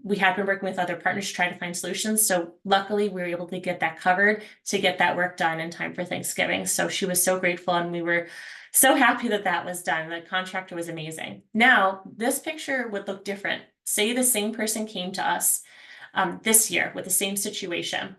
We had been working with other partners to try to find solutions. So luckily, we were able to get that covered to get that work done in time for Thanksgiving. So she was so grateful and we were so happy that that was done. The contractor was amazing. Now, this picture would look different. Say the same person came to us this year with the same situation.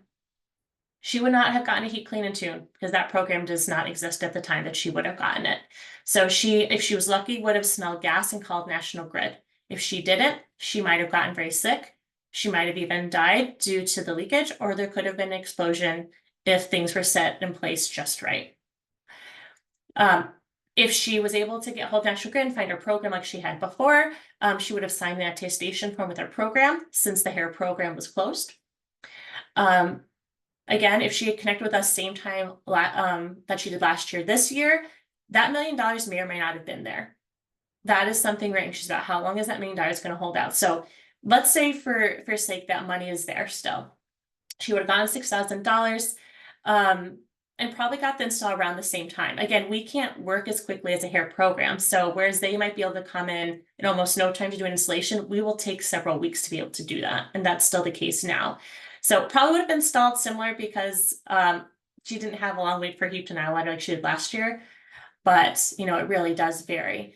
She would not have gotten a heat clean-in tune because that program does not exist at the time that she would have gotten it. So she, if she was lucky, would have smelled gas and called National Grid. If she didn't, she might have gotten very sick. She might have even died due to the leakage, or there could have been an explosion if things were set in place just right. If she was able to get hold of National Grid and find her program like she had before, she would have signed the attestation form with her program since the HAIR program was closed. Again, if she had connected with us same time that she did last year, this year, that $1 million may or may not have been there. That is something we're anxious about. How long is that $1 million going to hold out? So let's say for sake that money is there still. She would have gotten $6,000 and probably got the install around the same time. Again, we can't work as quickly as a HAIR program. So whereas they might be able to come in almost no time to do an installation, we will take several weeks to be able to do that. And that's still the case now. So probably would have been installed similar because she didn't have a long wait for heat denial letter like she did last year. But, it really does vary.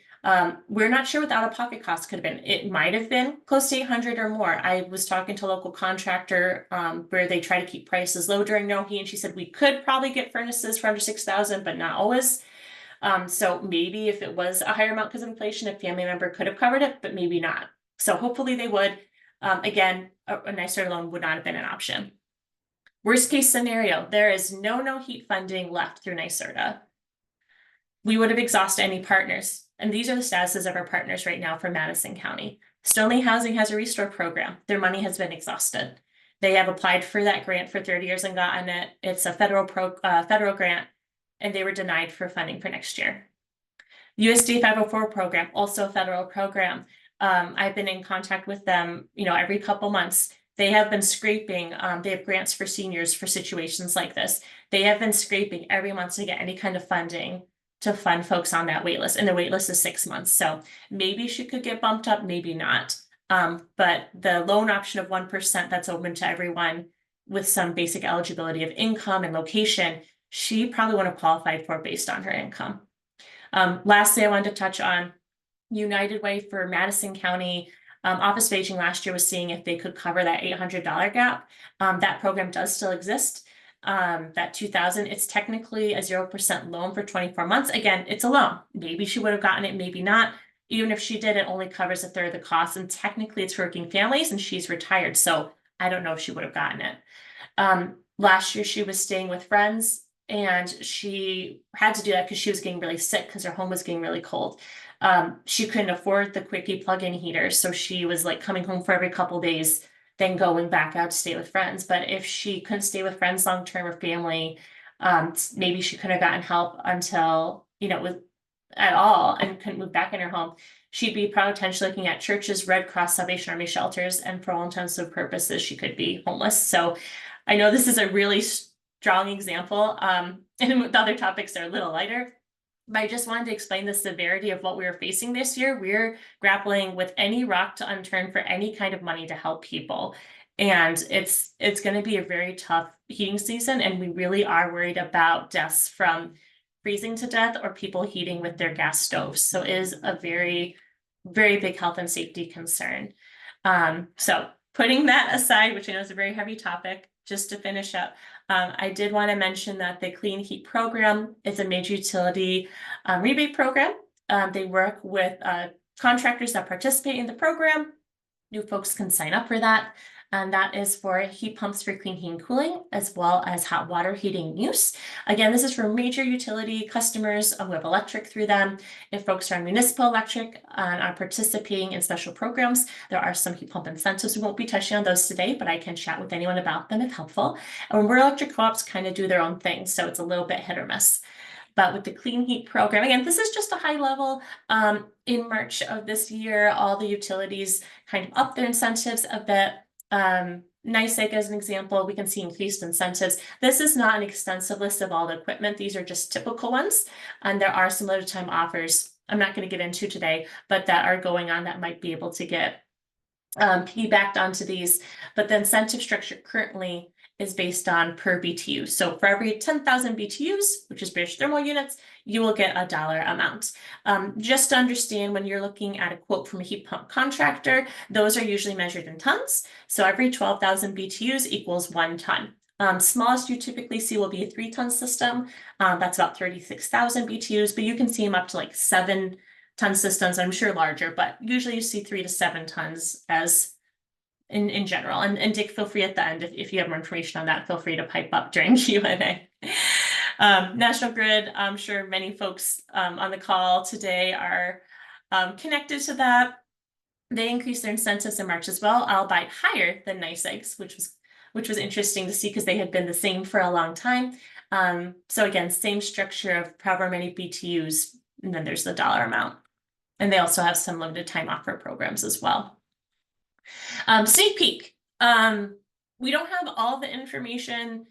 We're not sure what the out-of-pocket cost could have been. It might have been close to 800 or more. I was talking to a local contractor where they try to keep prices low during no heat, and she said we could probably get furnaces for under 6,000, but not always. So maybe if it was a higher amount because of inflation, a family member could have covered it, but maybe not. So hopefully they would. Again, a NYSERDA loan would not have been an option. Worst case scenario, there is no heat funding left through NYSERDA. We would have exhausted any partners. And these are the statuses of our partners right now for Madison County. Stoneleigh Housing has a restore program. Their money has been exhausted. They have applied for that grant for 30 years and gotten it. It's a federal grant, and they were denied for funding for next year. USD 504 program, also a federal program. I've been in contact with them, every couple months. They have been scraping, they have grants for seniors for situations like this. They have been scraping every month to get any kind of funding to fund folks on that wait list, and the wait list is 6 months. So maybe she could get bumped up, maybe not. But the loan option of 1% that's open to everyone with some basic eligibility of income and location, she probably would have qualified for based on her income. Lastly, I wanted to touch on United Way for Madison County. Office of Aging last year was seeing if they could cover that $800 gap. That program does still exist. That 2,000, it's technically a 0% loan for 24 months. Again, it's a loan. Maybe she would have gotten it, maybe not. Even if she did, it only covers a third of the cost. And technically it's for working families and she's retired. So I don't know if she would have gotten it. Last year she was staying with friends and she had to do that because she was getting really sick because her home was getting really cold. She couldn't afford the quickie plug-in heaters. So she was like coming home for every couple days, then going back out to stay with friends. But if she couldn't stay with friends long-term or family, maybe she could have gotten help until, at all and couldn't move back in her home. She'd be potentially looking at churches, Red Cross, Salvation Army shelters, and for all intents and purposes, she could be homeless. So I know this is a really strong example, and the other topics are a little lighter. But I just wanted to explain the severity of what we were facing this year. We're grappling with any rock to unturn for any kind of money to help people. And it's going to be a very tough heating season. And we really are worried about deaths from freezing to death or people heating with their gas stoves. So it is a very, very big health and safety concern. So putting that aside, which I know is a very heavy topic, just to finish up, I did want to mention that the Clean Heat Program is a major utility rebate program. They work with contractors that participate in the program. New folks can sign up for that. And that is for heat pumps for clean heating and cooling, as well as hot water heating use. Again, this is for major utility customers who have electric through them. If folks are on municipal electric and are participating in special programs, there are some heat pump incentives. We won't be touching on those today, but I can chat with anyone about them if helpful. And rural electric co-ops kind of do their own thing, so it's a little bit hit or miss. But with the Clean Heat Program, again, this is just a high level. In March of this year, all the utilities kind of up their incentives a bit. NYSEG as an example, we can see increased incentives. This is not an extensive list of all the equipment. These are just typical ones. And there are some limited time offers I'm not going to get into today, but that are going on that might be able to get piggybacked onto these. But the incentive structure currently is based on per BTU. So for every 10,000 BTUs, which is British thermal units, you will get a dollar amount. Just to understand, when you're looking at a quote from a heat pump contractor, those are usually measured in tons. So every 12,000 BTUs equals 1 ton. Smallest you typically see will be a 3-ton system. That's about 36,000 BTUs, but you can see them up to like 7-ton systems. I'm sure larger, but usually you see 3 to 7 tons as in general. And Dick, feel free at the end, if you have more information on that, feel free to pipe up during Q&A. National Grid, I'm sure many folks on the call today are connected to that. They increased their incentives in March as well, albeit higher than NYSEG's, which was interesting to see because they had been the same for a long time. So again, same structure of however many BTUs, and then there's the dollar amount. And they also have some limited time offer programs as well. Sneak peek. We don't have all the information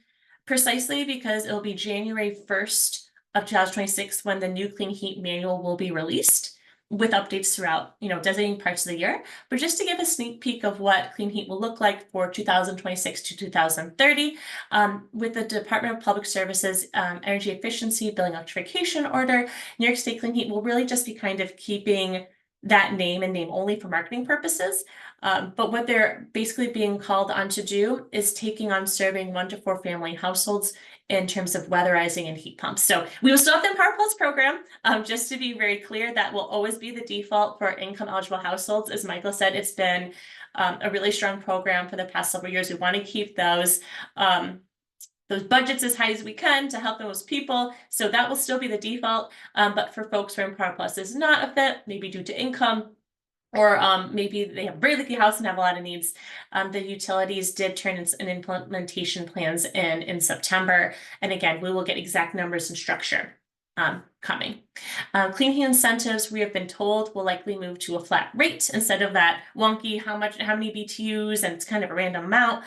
precisely because it'll be January 1st of 2026 when the new Clean Heat Manual will be released. with updates throughout, designated parts of the year. But just to give a sneak peek of what clean heat will look like for 2026 to 2030, with the Department of Public Services Energy Efficiency Building Electrification Order, New York State Clean Heat will really just be kind of keeping that name and name only for marketing purposes. But what they're basically being called on to do is taking on serving 1 to 4 family households in terms of weatherizing and heat pumps. So we will still have the Empower Plus program. Just to be very clear, that will always be the default for income eligible households. As Michael said, it's been a really strong program for the past several years. We want to keep those budgets as high as we can to help those people. So that will still be the default. But for folks where Empower Plus is not a fit, maybe due to income, or maybe they have a very leaky house and have a lot of needs, the utilities did turn in implementation plans in September. And again, we will get exact numbers and structure coming. Clean heat incentives, we have been told, will likely move to a flat rate instead of that wonky how many BTUs, and it's kind of a random amount.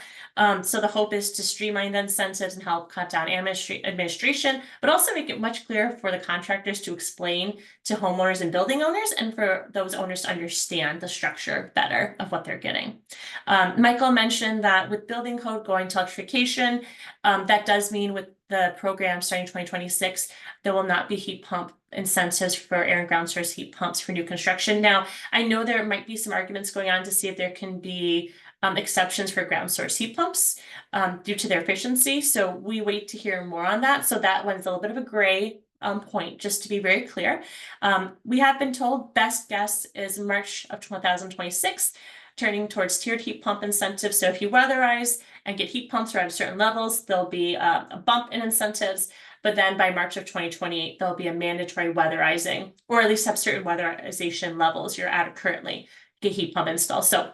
So the hope is to streamline the incentives and help cut down administration, but also make it much clearer for the contractors to explain to homeowners and building owners, and for those owners to understand the structure better of what they're getting. Michael mentioned that with building code going to electrification, that does mean with the program starting 2026, there will not be heat pump incentives for air and ground source heat pumps for new construction. Now, I know there might be some arguments going on to see if there can be exceptions for ground source heat pumps due to their efficiency. So we wait to hear more on that. So that one's a little bit of a gray point, just to be very clear. We have been told best guess is March of 2026, turning towards tiered heat pump incentives. So if you weatherize and get heat pumps around certain levels, there'll be a bump in incentives. But then by March of 2028, there'll be a mandatory weatherizing, or at least have certain weatherization levels you're at currently get heat pump install. So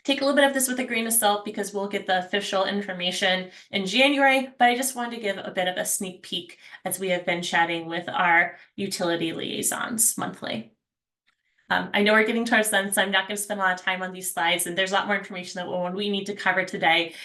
take a little bit of this with a grain of salt, because we'll get the official information in January, but I just wanted to give a bit of a sneak peek as we have been chatting with our utility liaisons monthly. I know we're getting towards the end, so I'm not going to spend a lot of time on these slides, and there's a lot more information that we need to cover today.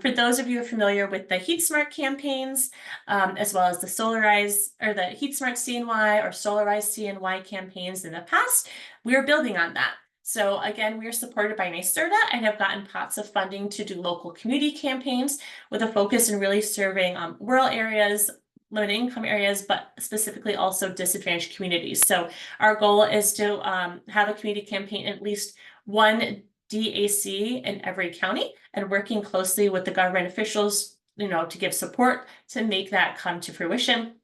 For those of you who are familiar with the Heat Smart campaigns, as well as the Solarize or the Heat Smart CNY or Solarize CNY campaigns in the past, we are building on that. So again, we are supported by NYSERDA and have gotten pots of funding to do local community campaigns with a focus in really serving rural areas, limited income areas, but specifically also disadvantaged communities. So our goal is to have a community campaign in at least one DAC in every county, and working closely with the government officials, to give support to make that come to fruition.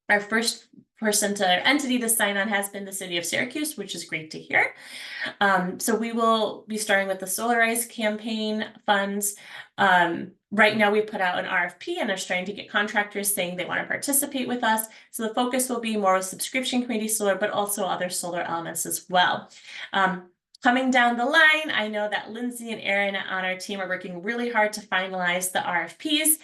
Our first entity to sign on has been the city of Syracuse, which is great to hear. So we will be starting with the Solarize campaign funds. Right now we put out an RFP and are starting to get contractors saying they want to participate with us. So the focus will be more with subscription community solar, but also other solar elements as well. Coming down the line, I know that Lindsay and Aaron on our team are working really hard to finalize the RFPs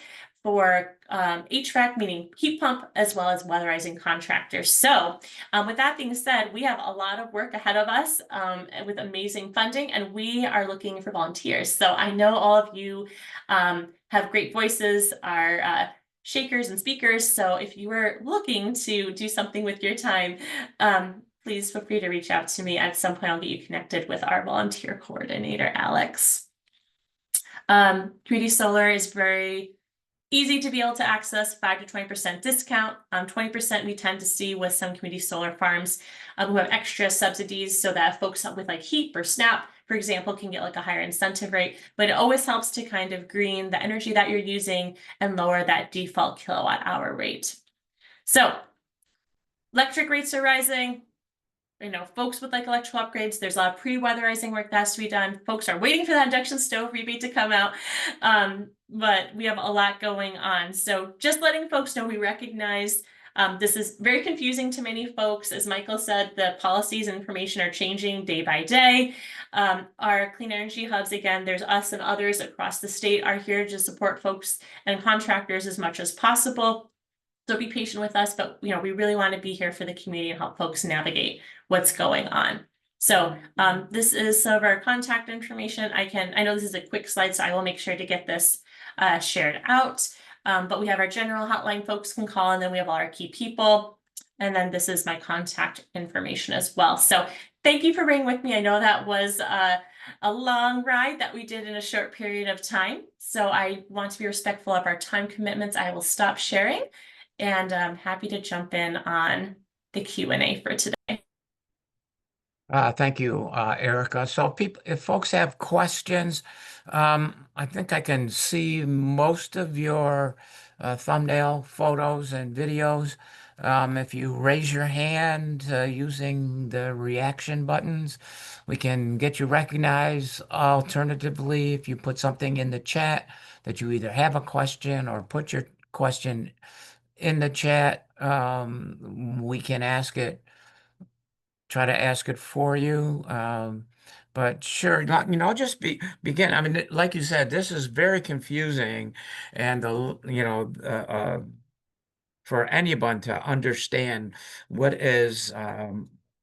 for HVAC, meaning heat pump, as well as weatherizing contractors. So with that being said, we have a lot of work ahead of us with amazing funding, and we are looking for volunteers. So I know all of you have great voices, are shakers and speakers. So if you were looking to do something with your time, please feel free to reach out to me. At some point, I'll get you connected with our volunteer coordinator, Alex. Community solar is very easy to be able to access, 5 to 20% discount. 20% we tend to see with some community solar farms who have extra subsidies, so that folks with like HEAP or SNAP, for example, can get like a higher incentive rate. But it always helps to kind of green the energy that you're using and lower that default kilowatt hour rate. So electric rates are rising. Folks with like electrical upgrades, there's a lot of pre-weatherizing work that has to be done. Folks are waiting for that induction stove rebate to come out. But we have a lot going on. So just letting folks know, we recognize this is very confusing to many folks. As Michael said, the policies and information are changing day by day. Our clean energy hubs, again, there's us and others across the state, are here to support folks and contractors as much as possible. So be patient with us, but we really want to be here for the community and help folks navigate what's going on. So this is some of our contact information. I know this is a quick slide, so I will make sure to get this shared out. But we have our general hotline folks can call, and then we have all our key people. And then this is my contact information as well. So Thank you for being with me. I know that was a long ride that we did in a short period of time. So I want to be respectful of our time commitments. I will stop sharing, and I'm happy to jump in on the Q&A for today. Thank you, Erica. So people, if folks have questions, I think I can see most of your thumbnail photos and videos. If you raise your hand using the reaction buttons, we can get you recognized. Alternatively, if you put something in the chat that you either have a question or put your question in the chat, we can try to ask it for you. But sure, I'll just begin. I mean, like you said, this is very confusing, and for anyone to understand what is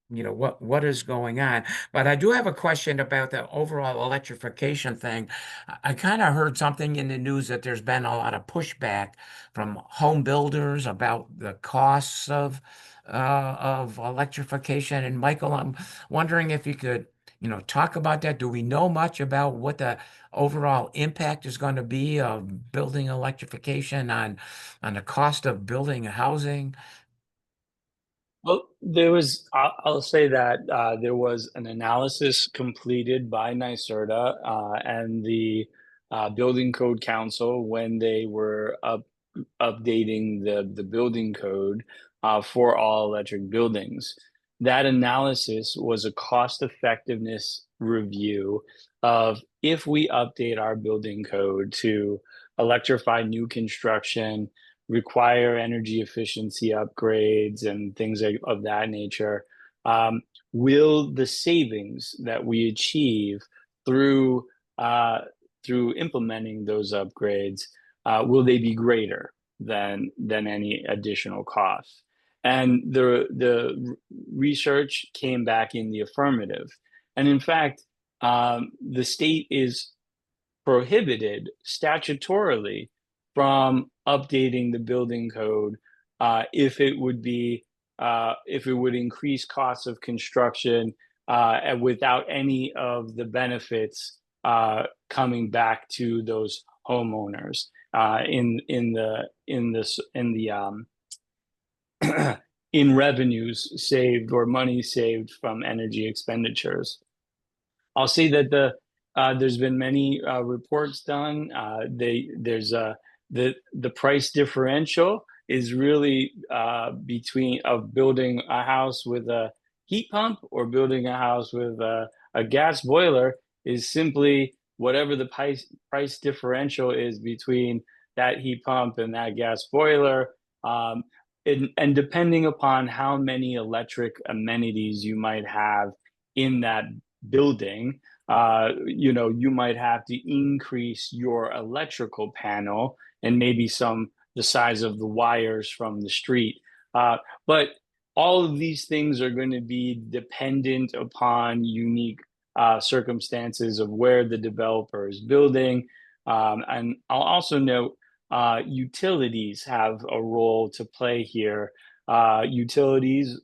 what is going on. But I do have a question about the overall electrification thing. I kind of heard something in the news that there's been a lot of pushback from home builders about the costs of electrification. And Michael, I'm wondering if you could talk about that. Do we know much about what the overall impact is going to be of building electrification on the cost of building housing? Well, I'll say that there was an analysis completed by NYSERDA and the Building Code Council when they were updating the building code for all electric buildings. That analysis was a cost effectiveness review of if we update our building code to electrify new construction, require energy efficiency upgrades and things of that nature, will the savings that we achieve through implementing those upgrades, will they be greater than any additional costs? And the research came back in the affirmative. And in fact, the state is prohibited statutorily from updating the building code if it would increase costs of construction and without any of the benefits coming back to those homeowners in revenues saved or money saved from energy expenditures. I'll say that there's been many reports done. The price differential is really between building a house with a heat pump or building a house with a gas boiler is simply whatever the price differential is between that heat pump and that gas boiler. And depending upon how many electric amenities you might have in that building, you might have to increase your electrical panel and maybe the size of the wires from the street. But all of these things are going to be dependent upon unique circumstances of where the developer is building. And I'll also note utilities have a role to play here. Utilities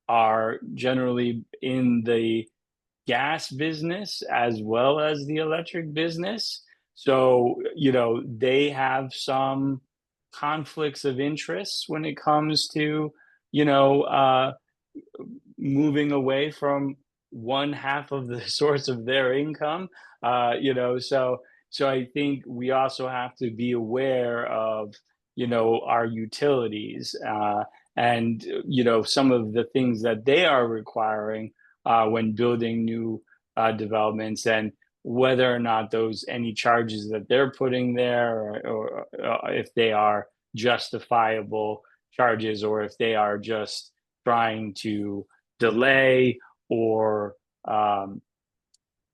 are generally in the gas business as well as the electric business. So, they have some conflicts of interest when it comes to, moving away from one half of the source of their income. So I think we also have to be aware of, our utilities and, some of the things that they are requiring when building new developments, and whether or not any charges that they're putting there or if they are justifiable charges or if they are just trying to delay or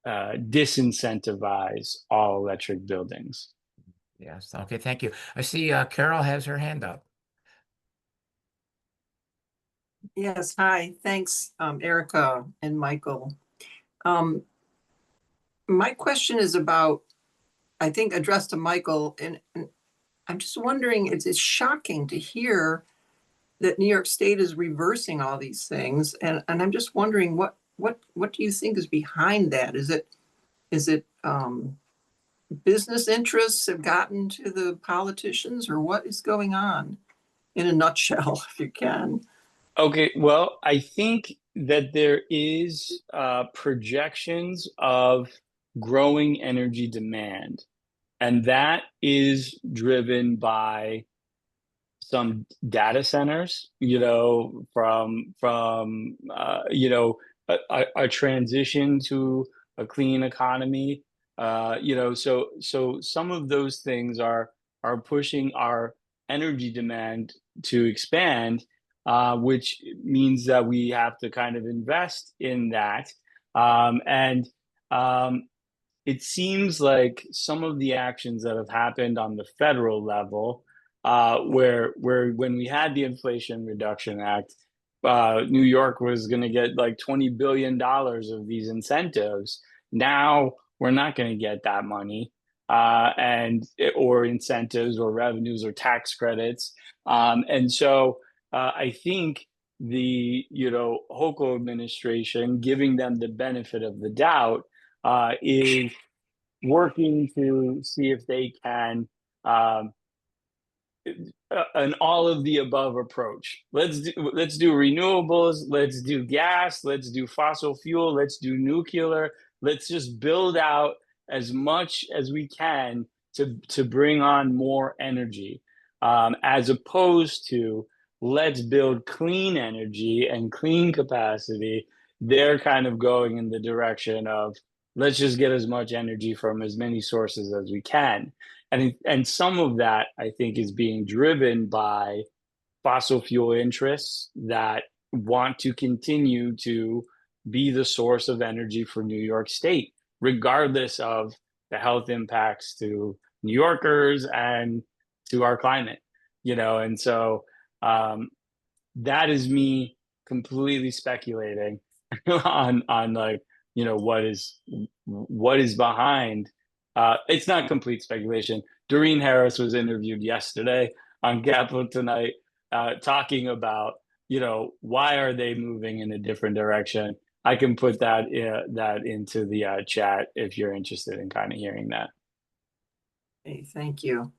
disincentivize all electric buildings. Yes. Okay. Thank you. I see Carol has her hand up. Yes. Hi. Thanks, Erica and Michael. My question is about, I think, addressed to Michael, and I'm just wondering, it's shocking to hear that New York State is reversing all these things. And I'm just wondering what do you think is behind that? Is it business interests have gotten to the politicians, or what is going on in a nutshell, if you can? Okay, well, I think that there is projections of growing energy demand, and that is driven by some data centers, a transition to a clean economy, so some of those things are pushing our energy demand to expand, which means that we have to kind of invest in that, and it seems like some of the actions that have happened on the federal level, where when we had the Inflation Reduction Act, New York was going to get like $20 billion of these incentives. Now we're not going to get that money, and or incentives or revenues or tax credits, and so I think the Hochul administration, giving them the benefit of the doubt, is working to see if they can um, an all of the above approach. Let's do renewables, let's do gas, let's do fossil fuel, let's do nuclear. Let's just build out as much as we can to bring on more energy, as opposed to let's build clean energy and clean capacity. They're kind of going in the direction of let's just get as much energy from as many sources as we can. And some of that, I think, is being driven by fossil fuel interests that want to continue to be the source of energy for New York State, regardless of the health impacts to New Yorkers and to our climate. And so that is me completely speculating on like what is behind. It's not complete speculation. Doreen Harris was interviewed yesterday on Capitol Tonight, talking about why are they moving in a different direction. I can put that into the chat if you're interested in kind of hearing that. Hey, thank you.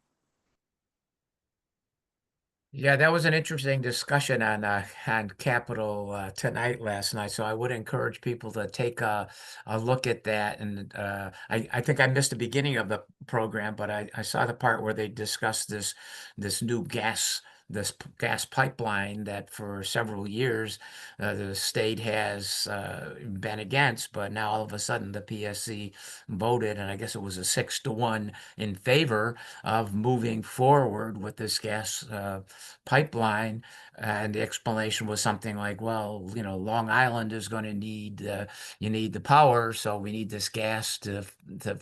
Yeah, that was an interesting discussion on Capitol Tonight last night. So I would encourage people to take a look at that. And I think I missed the beginning of the program, but I saw the part where they discussed this new this gas pipeline that for several years the state has been against, but now all of a sudden the PSC voted, and I guess it was a 6-1 in favor of moving forward with this gas pipeline. And the explanation was something like, well, Long Island is going to need, you need the power, so we need this gas to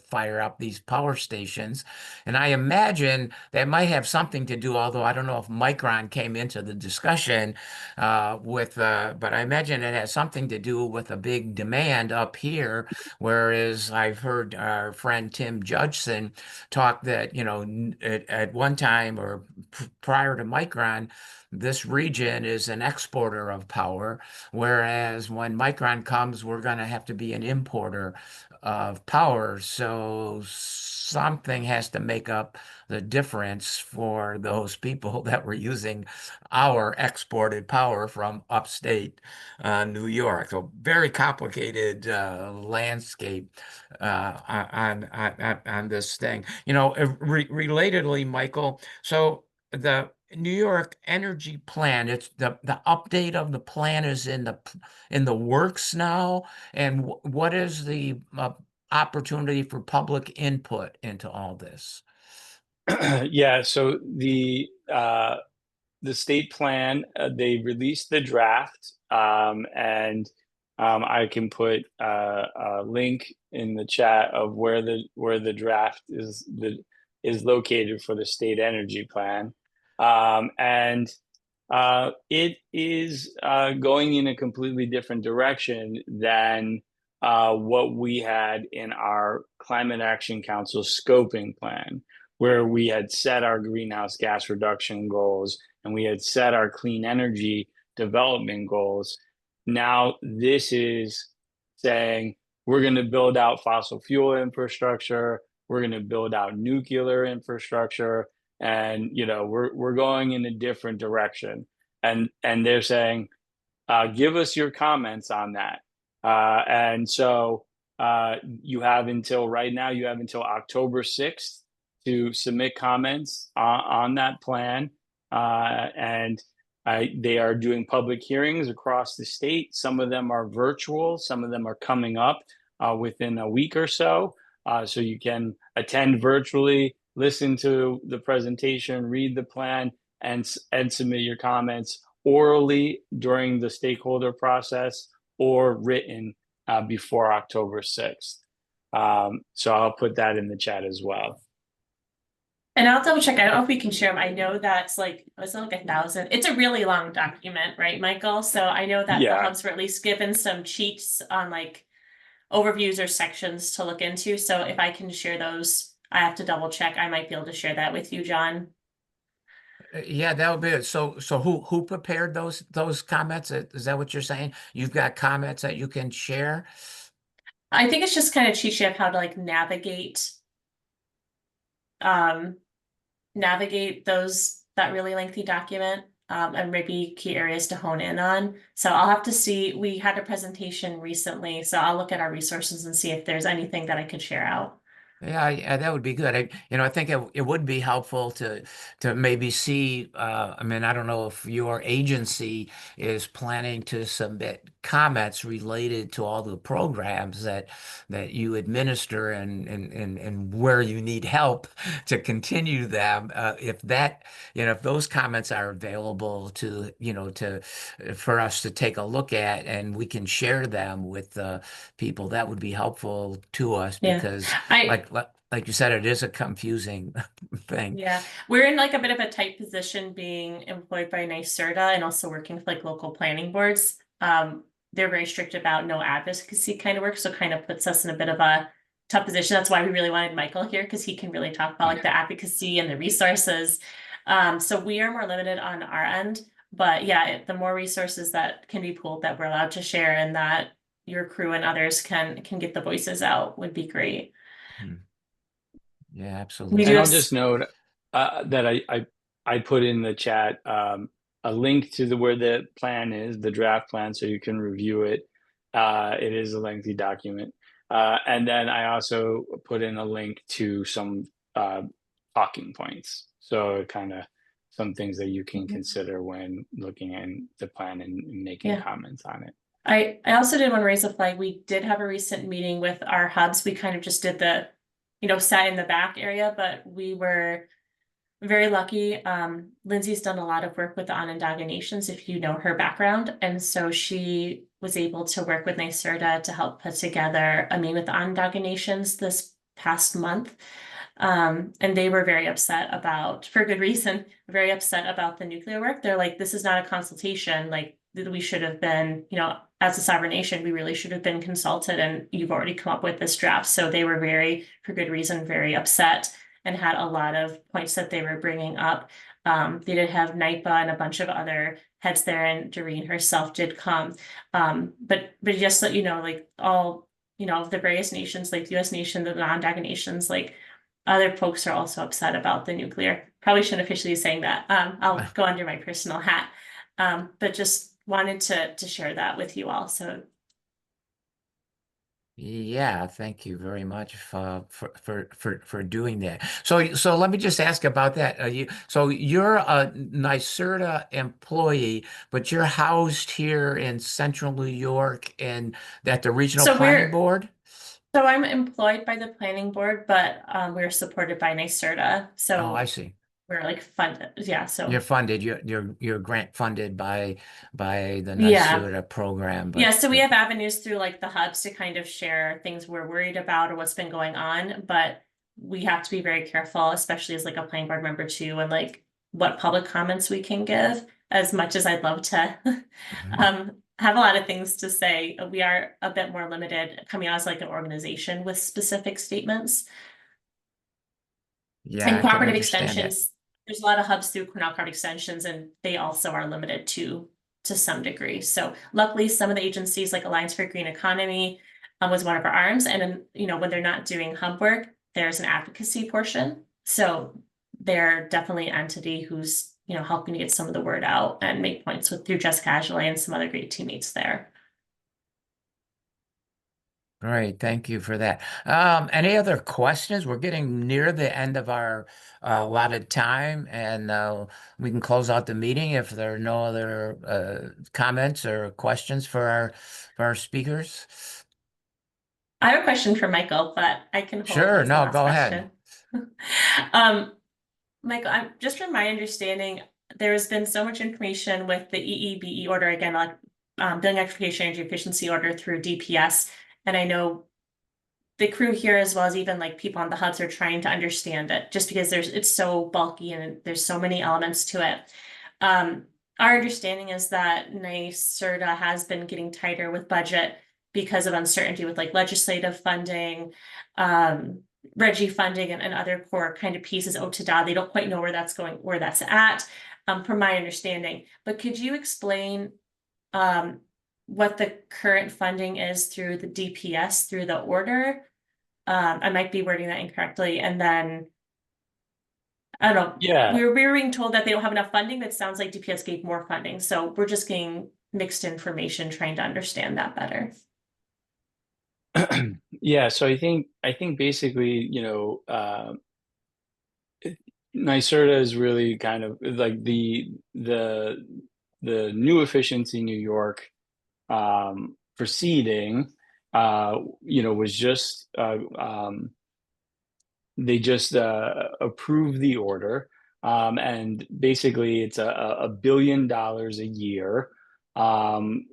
fire up these power stations. And I imagine that might have something to do, although I don't know if Micron came into the discussion but I imagine it has something to do with a big demand up here, whereas I've heard our friend Tim Judson talk that, at one time or prior to Micron, this region is an exporter of power, whereas when Micron comes, we're going to have to be an importer of power. So something has to make up the difference for those people that were using our exported power from upstate New York. So very complicated landscape on this thing. Relatedly, Michael, so the New York Energy Plan, it's the update of the plan is in the works now. And what is the opportunity for public input into all this? Yeah, so the state plan, they released the draft, and I can put a link in the chat of where the draft is located for the state energy plan, and it is going in a completely different direction than what we had in our Climate Action Council scoping plan, where we had set our greenhouse gas reduction goals and we had set our clean energy development goals. Now this is saying we're going to build out fossil fuel infrastructure, we're going to build out nuclear infrastructure, and we're going in a different direction. And they're saying, give us your comments on that. And so you have until October 6th to submit comments on that plan. And they are doing public hearings across the state. Some of them are virtual, some of them are coming up within a week or so. So you can attend virtually, listen to the presentation, read the plan, and submit your comments orally during the stakeholder process or written before October 6th. So I'll put that in the chat as well. And I'll double check. I don't know if we can share them. I know that's like, was it like 1,000? It's a really long document, right, Michael? So I know that the hubs were at least given some cheats on like overviews or sections to look into. So if I can share those, I have to double check. I might be able to share that with you, John. Yeah, that would be it. So who prepared those comments? Is that what you're saying? You've got comments that you can share? I think it's just kind of cheat sheet of how to like navigate that really lengthy document, and maybe key areas to hone in on. So I'll have to see. We had a presentation recently, so I'll look at our resources and see if there's anything that I could share out. Yeah, that would be good. I think it would be helpful to maybe see. I mean, I don't know if your agency is planning to submit comments related to all the programs that you administer and where you need help to continue them. If those comments are available for us to take a look at and we can share them with people, that would be helpful to us because like you said, it is a confusing thing. Yeah, we're in like a bit of a tight position being employed by NYSERDA and also working with like local planning boards. They're very strict about no advocacy kind of work, so kind of puts us in a bit of a tough position. That's why we really wanted Michael here, because he can really talk about like the advocacy and the resources. So we are more limited on our end, but yeah, the more resources that can be pooled that we're allowed to share and that your crew and others can get the voices out would be great. Yeah, absolutely. And I'll just note that I put in the chat a link to where the plan is, the draft plan, so you can review it. It is a lengthy document. And then I also put in a link to some talking points. So kind of some things that you can consider when looking at the plan and making comments on it. I also did want to raise a flag. We did have a recent meeting with our hubs. We kind of just did the sat in the back area, but we were very lucky. Lindsay's done a lot of work with the Onondaga Nations, if you know her background. And so she was able to work with NYSERDA to help put together a meeting with the Onondaga Nations this past month. And they were very upset about, for good reason, very upset about the nuclear work. They're like, this is not a consultation. Like, we should have been, as a sovereign nation, we really should have been consulted, and you've already come up with this draft. So they were for good reason, very upset and had a lot of points that they were bringing up. They did have NIPA and a bunch of other heads there, and Doreen herself did come. But just so you know, like all, the various nations, like the US nation, the Onondaga nations, like other folks are also upset about the nuclear. Probably shouldn't officially be saying that. I'll go under my personal hat. But just wanted to share that with you all. So yeah, thank you very much for doing that. So let me just ask about that. You're a NYSERDA employee, but you're housed here in Central New York and at the Regional Planning Board? So I'm employed by the planning board, but we're supported by NYSERDA. So I see. We're like funded. Yeah. So you're funded. You're grant funded by the NYSERDA program. But, so we have avenues through like the hubs to kind of share things we're worried about or what's been going on. But we have to be very careful, especially as like a planning board member too, and like what public comments we can give. As much as I'd love to have a lot of things to say, we are a bit more limited coming out as like an organization with specific statements. Yeah, and cooperative extensions. There's a lot of hubs through Cornell Cooperative Extensions, and they also are limited to some degree. So luckily, some of the agencies like Alliance for Green Economy was one of our arms. And then, when they're not doing hub work, there's an advocacy portion. So they're definitely an entity who's, helping to get some of the word out and make points through Just Casually and some other great teammates there. Great, thank you for that. Any other questions? We're getting near the end of our allotted time, and we can close out the meeting if there are no other comments or questions for our speakers. I have a question for Michael, but I can hold Sure, as the no, last go ahead. question. Michael, just from my understanding, there's been so much information with the EEBE order, again, like Building Electrification Energy Efficiency Order through DPS. And I know the crew here, as well as even like people on the hubs, are trying to understand it just because it's so bulky and there's so many elements to it. Our understanding is that NYSERDA has been getting tighter with budget because of uncertainty with like legislative funding, Reggie funding, and other core kind of pieces. OTDA, they don't quite know where that's going, where that's at, from my understanding. But could you explain what the current funding is through the DPS through the order? I might be wording that incorrectly. And then I don't know. Yeah. We were being told that they don't have enough funding, but it sounds like DPS gave more funding. So we're just getting mixed information, trying to understand that better. Yeah, so I think basically, NYSERDA is really kind of like the new efficiency New York proceeding, was just they just approved the order, and basically it's $1 billion a year,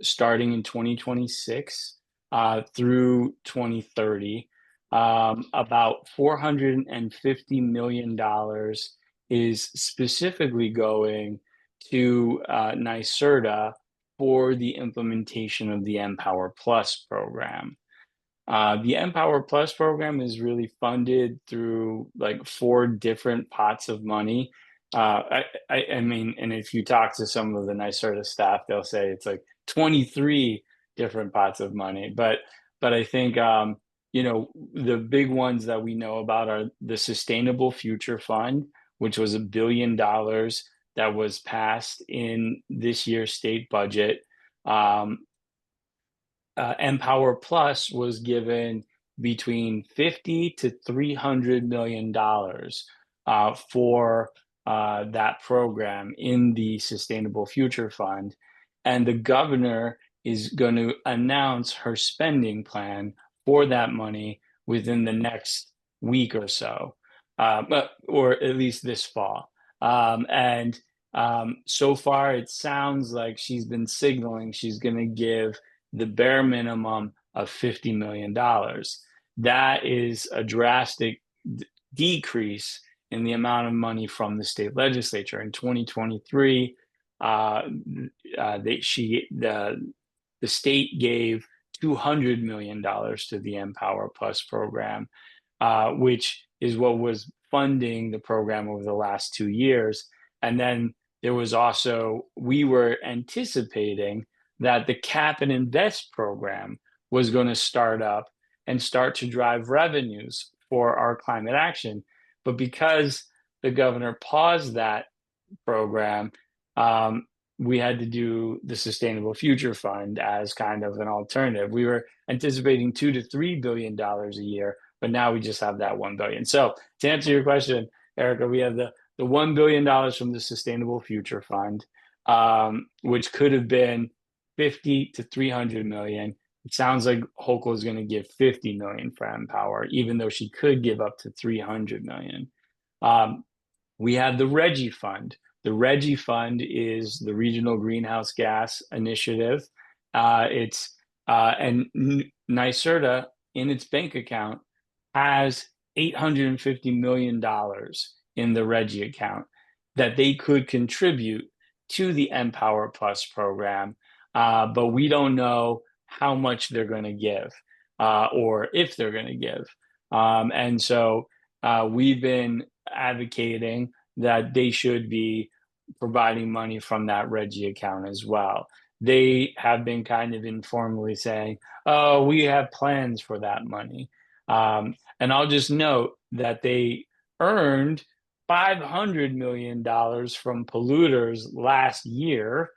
starting in 2026 through 2030. About $450 million is specifically going to NYSERDA for the implementation of the Empower Plus program. The Empower Plus program is really funded through like 4 different pots of money. I mean, and if you talk to some of the NYSERDA staff, they'll say it's like 23 different pots of money. But I think the big ones that we know about are the Sustainable Future Fund, which was $1 billion that was passed in this year's state budget. Empower Plus was given between $50 to $300 million for that program in the Sustainable Future Fund. And the governor is going to announce her spending plan for that money within the next week or so, or at least this fall. So far, it sounds like she's been signaling she's going to give the bare minimum of $50 million. That is a drastic decrease in the amount of money from the state legislature. In 2023, the state gave $200 million to the Empower Plus program, which is what was funding the program over the last 2 years. And then there was also, we were anticipating that the Cap and Invest program was going to start up and start to drive revenues for our climate action. But because the governor paused that program, we had to do the Sustainable Future Fund as kind of an alternative. We were anticipating $2 to $3 billion a year, but now we just have that $1 billion. So to answer your question, Erica, we have the $1 billion from the Sustainable Future Fund, which could have been 50 to 300 million. It sounds like Hochul is going to give 50 million for Empower, even though she could give up to 300 million. We have the Reggie Fund. The Reggie Fund is the Regional Greenhouse Gas Initiative. And NYSERDA in its bank account has $850 million in the Reggie account that they could contribute to the Empower Plus program. But we don't know how much they're going to give or if they're going to give. And so we've been advocating that they should be providing money from that Reggie account as well. they have been kind of informally saying, oh, we have plans for that money. And I'll just note that they earned $500 million from polluters last year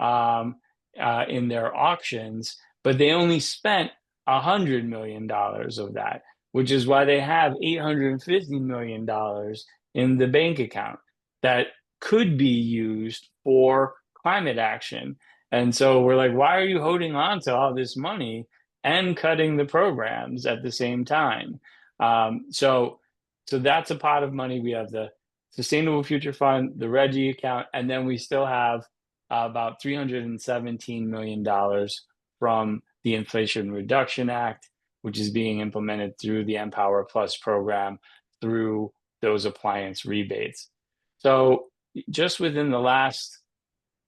in their auctions, but they only spent $100 million of that, which is why they have $850 million in the bank account that could be used for climate action. And so we're like, why are you holding on to all this money and cutting the programs at the same time? So that's a pot of money. We have the Sustainable Future Fund, the Reggie account, and then we still have about $317 million from the Inflation Reduction Act, which is being implemented through the Empower Plus program through those appliance rebates. So just within the last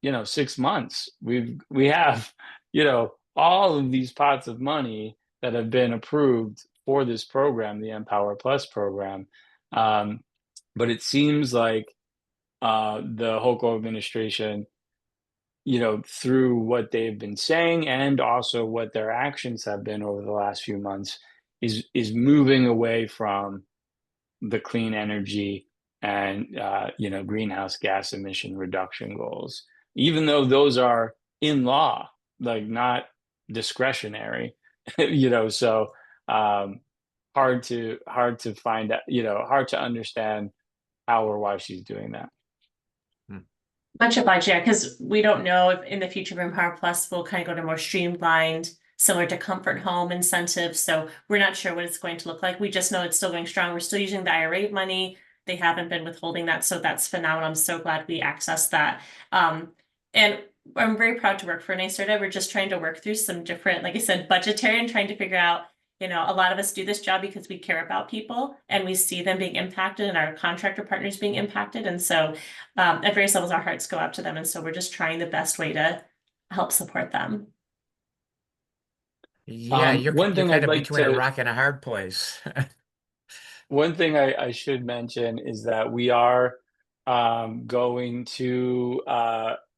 6 months, we have all of these pots of money that have been approved for this program, the Empower Plus program. But it seems like the Hochul administration, through what they've been saying and also what their actions have been over the last few months, is moving away from the clean energy and greenhouse gas emission reduction goals, even though those are in law, like not discretionary. So hard to find out, hard to understand how or why she's doing that. Much obliged, yeah, because we don't know if in the future of Empower Plus we'll kind of go to more streamlined, similar to Comfort Home incentives. So we're not sure what it's going to look like. We just know it's still going strong. We're still using the IRA money. They haven't been withholding that, so that's phenomenal. I'm so glad we accessed that. And I'm very proud to work for NYSERDA. We're just trying to work through some different, like I said, budgetary, and trying to figure out, a lot of us do this job because we care about people and we see them being impacted and our contractor partners being impacted. And so at various levels, our hearts go out to them. And so we're just trying the best way to help support them. Yeah, you're one thing kind I'd of like between a to rock and a hard place. One thing I should mention is that we are going to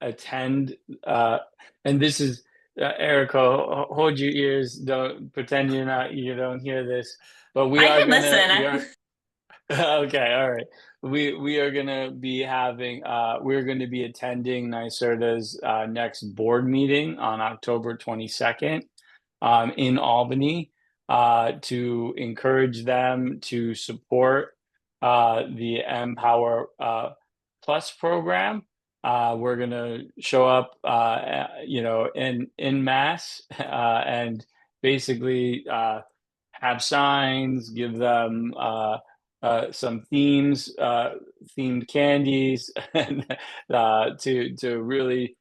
attend, and this is Erica, hold your ears, don't pretend you don't hear this, but we I are can gonna listen. okay, all right. We are gonna be having we're going to be attending NYSERDA's next board meeting on October 22nd in Albany to encourage them to support the Empower Plus program. We're gonna show up, in mass and basically have signs, give them some themed candies, and to really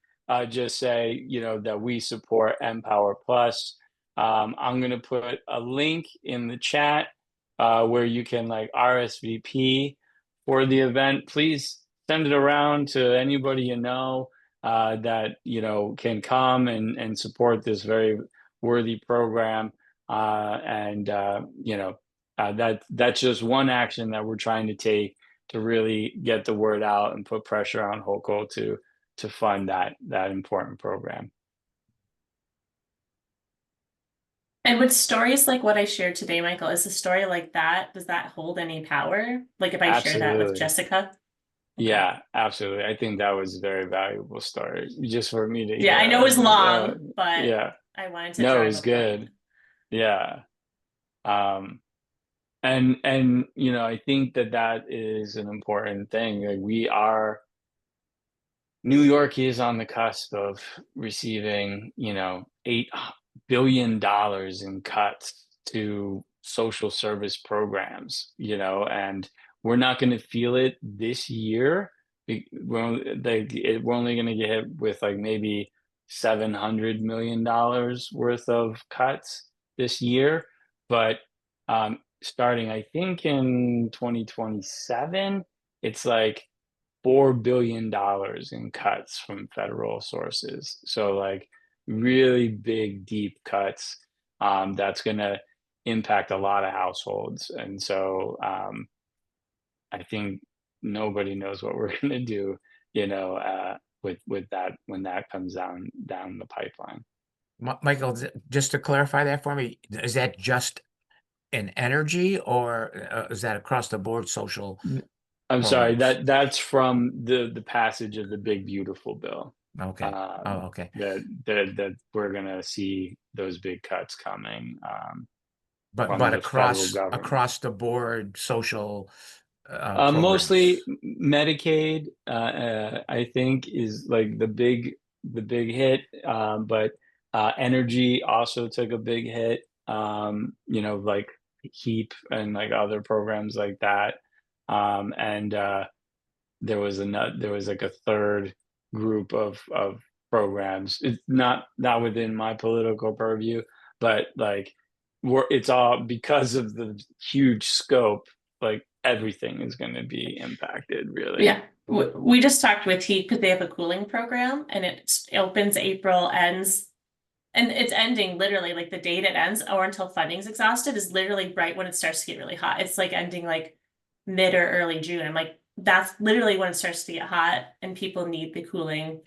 just say, that we support Empower Plus. I'm gonna put a link in the chat where you can RSVP for the event. Please send it around to anybody that can come and support this very worthy program. That's just one action that we're trying to take to really get the word out and put pressure on Hochul to fund that important program. And with stories like what I shared today, Michael, is a story like that, does that hold any power? Like if I share that with Absolutely. Jessica? Okay. Yeah, absolutely. I think that was a very valuable story just for me to Yeah, I know it was long, but yeah. I wanted to No, it drive was a point. good. Yeah. And I think that is an important thing. Like New York is on the cusp of receiving, $8 billion in cuts to social service programs, and we're not going to feel it this year. We're only going to get hit with maybe $700 million worth of cuts this year. But starting, I think, in 2027, it's $4 billion in cuts from federal sources. So really big, deep cuts that's going to impact a lot of households. And so I think nobody knows what we're going to do, with that when that comes down the pipeline. Michael, just to clarify that for me, is that just in energy, or is that across the board social I'm sorry, programs? that's from the passage of the big beautiful bill. Okay. Okay. That we're gonna see those big cuts coming But from the federal government. across the board social Mostly programs. Medicaid, I think, is like the big hit, but energy also took a big hit. Like HEAP and like other programs like that, and there was like a third group of programs. It's not within my political purview, but like it's all because of the huge scope. Like everything is going to be impacted, really. Yeah, we just talked with HEAT because they have a cooling program, and it opens April, ends, and it's ending literally like the date it ends or until funding's exhausted is literally right when it starts to get really hot. It's like ending like mid or early June. I'm like, that's literally when it starts to get hot and people need the cooling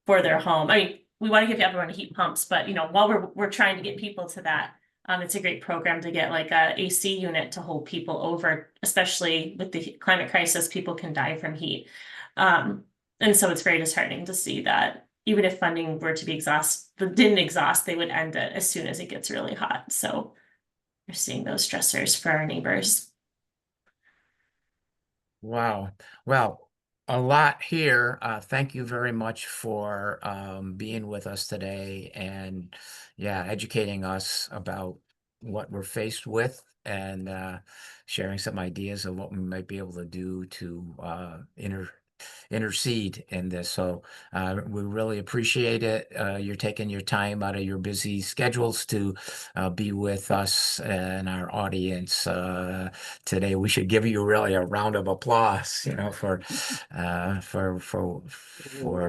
for their home. I mean, we want to give everyone heat pumps, but while we're trying to get people to that, it's a great program to get like a AC unit to hold people over, especially with the climate crisis. People can die from heat, and so it's very disheartening to see that even if funding were to be didn't exhaust, they would end it as soon as it gets really hot. So we're seeing those stressors for our neighbors. Wow. Well, a lot here. Thank you very much for being with us today and, yeah, educating us about what we're faced with and sharing some ideas of what we might be able to do to intercede in this. So we really appreciate it. You're taking your time out of your busy schedules to be with us and our audience today. We should give you really a round of applause, for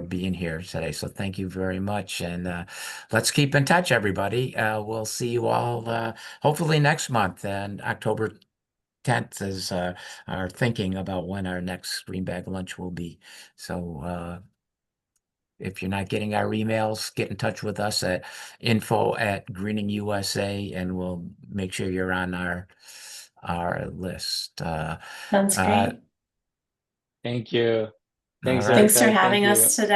being here today. So thank you very much, and let's keep in touch, everybody. We'll see you all hopefully next month, and October 10th is our thinking about when our next green bag lunch will be. So if you're not getting our emails, get in touch with us at info@Greening USA, and we'll make sure you're on our list. Sounds great. Thank you. Thanks, Thanks for Erica. having Thank us you. today.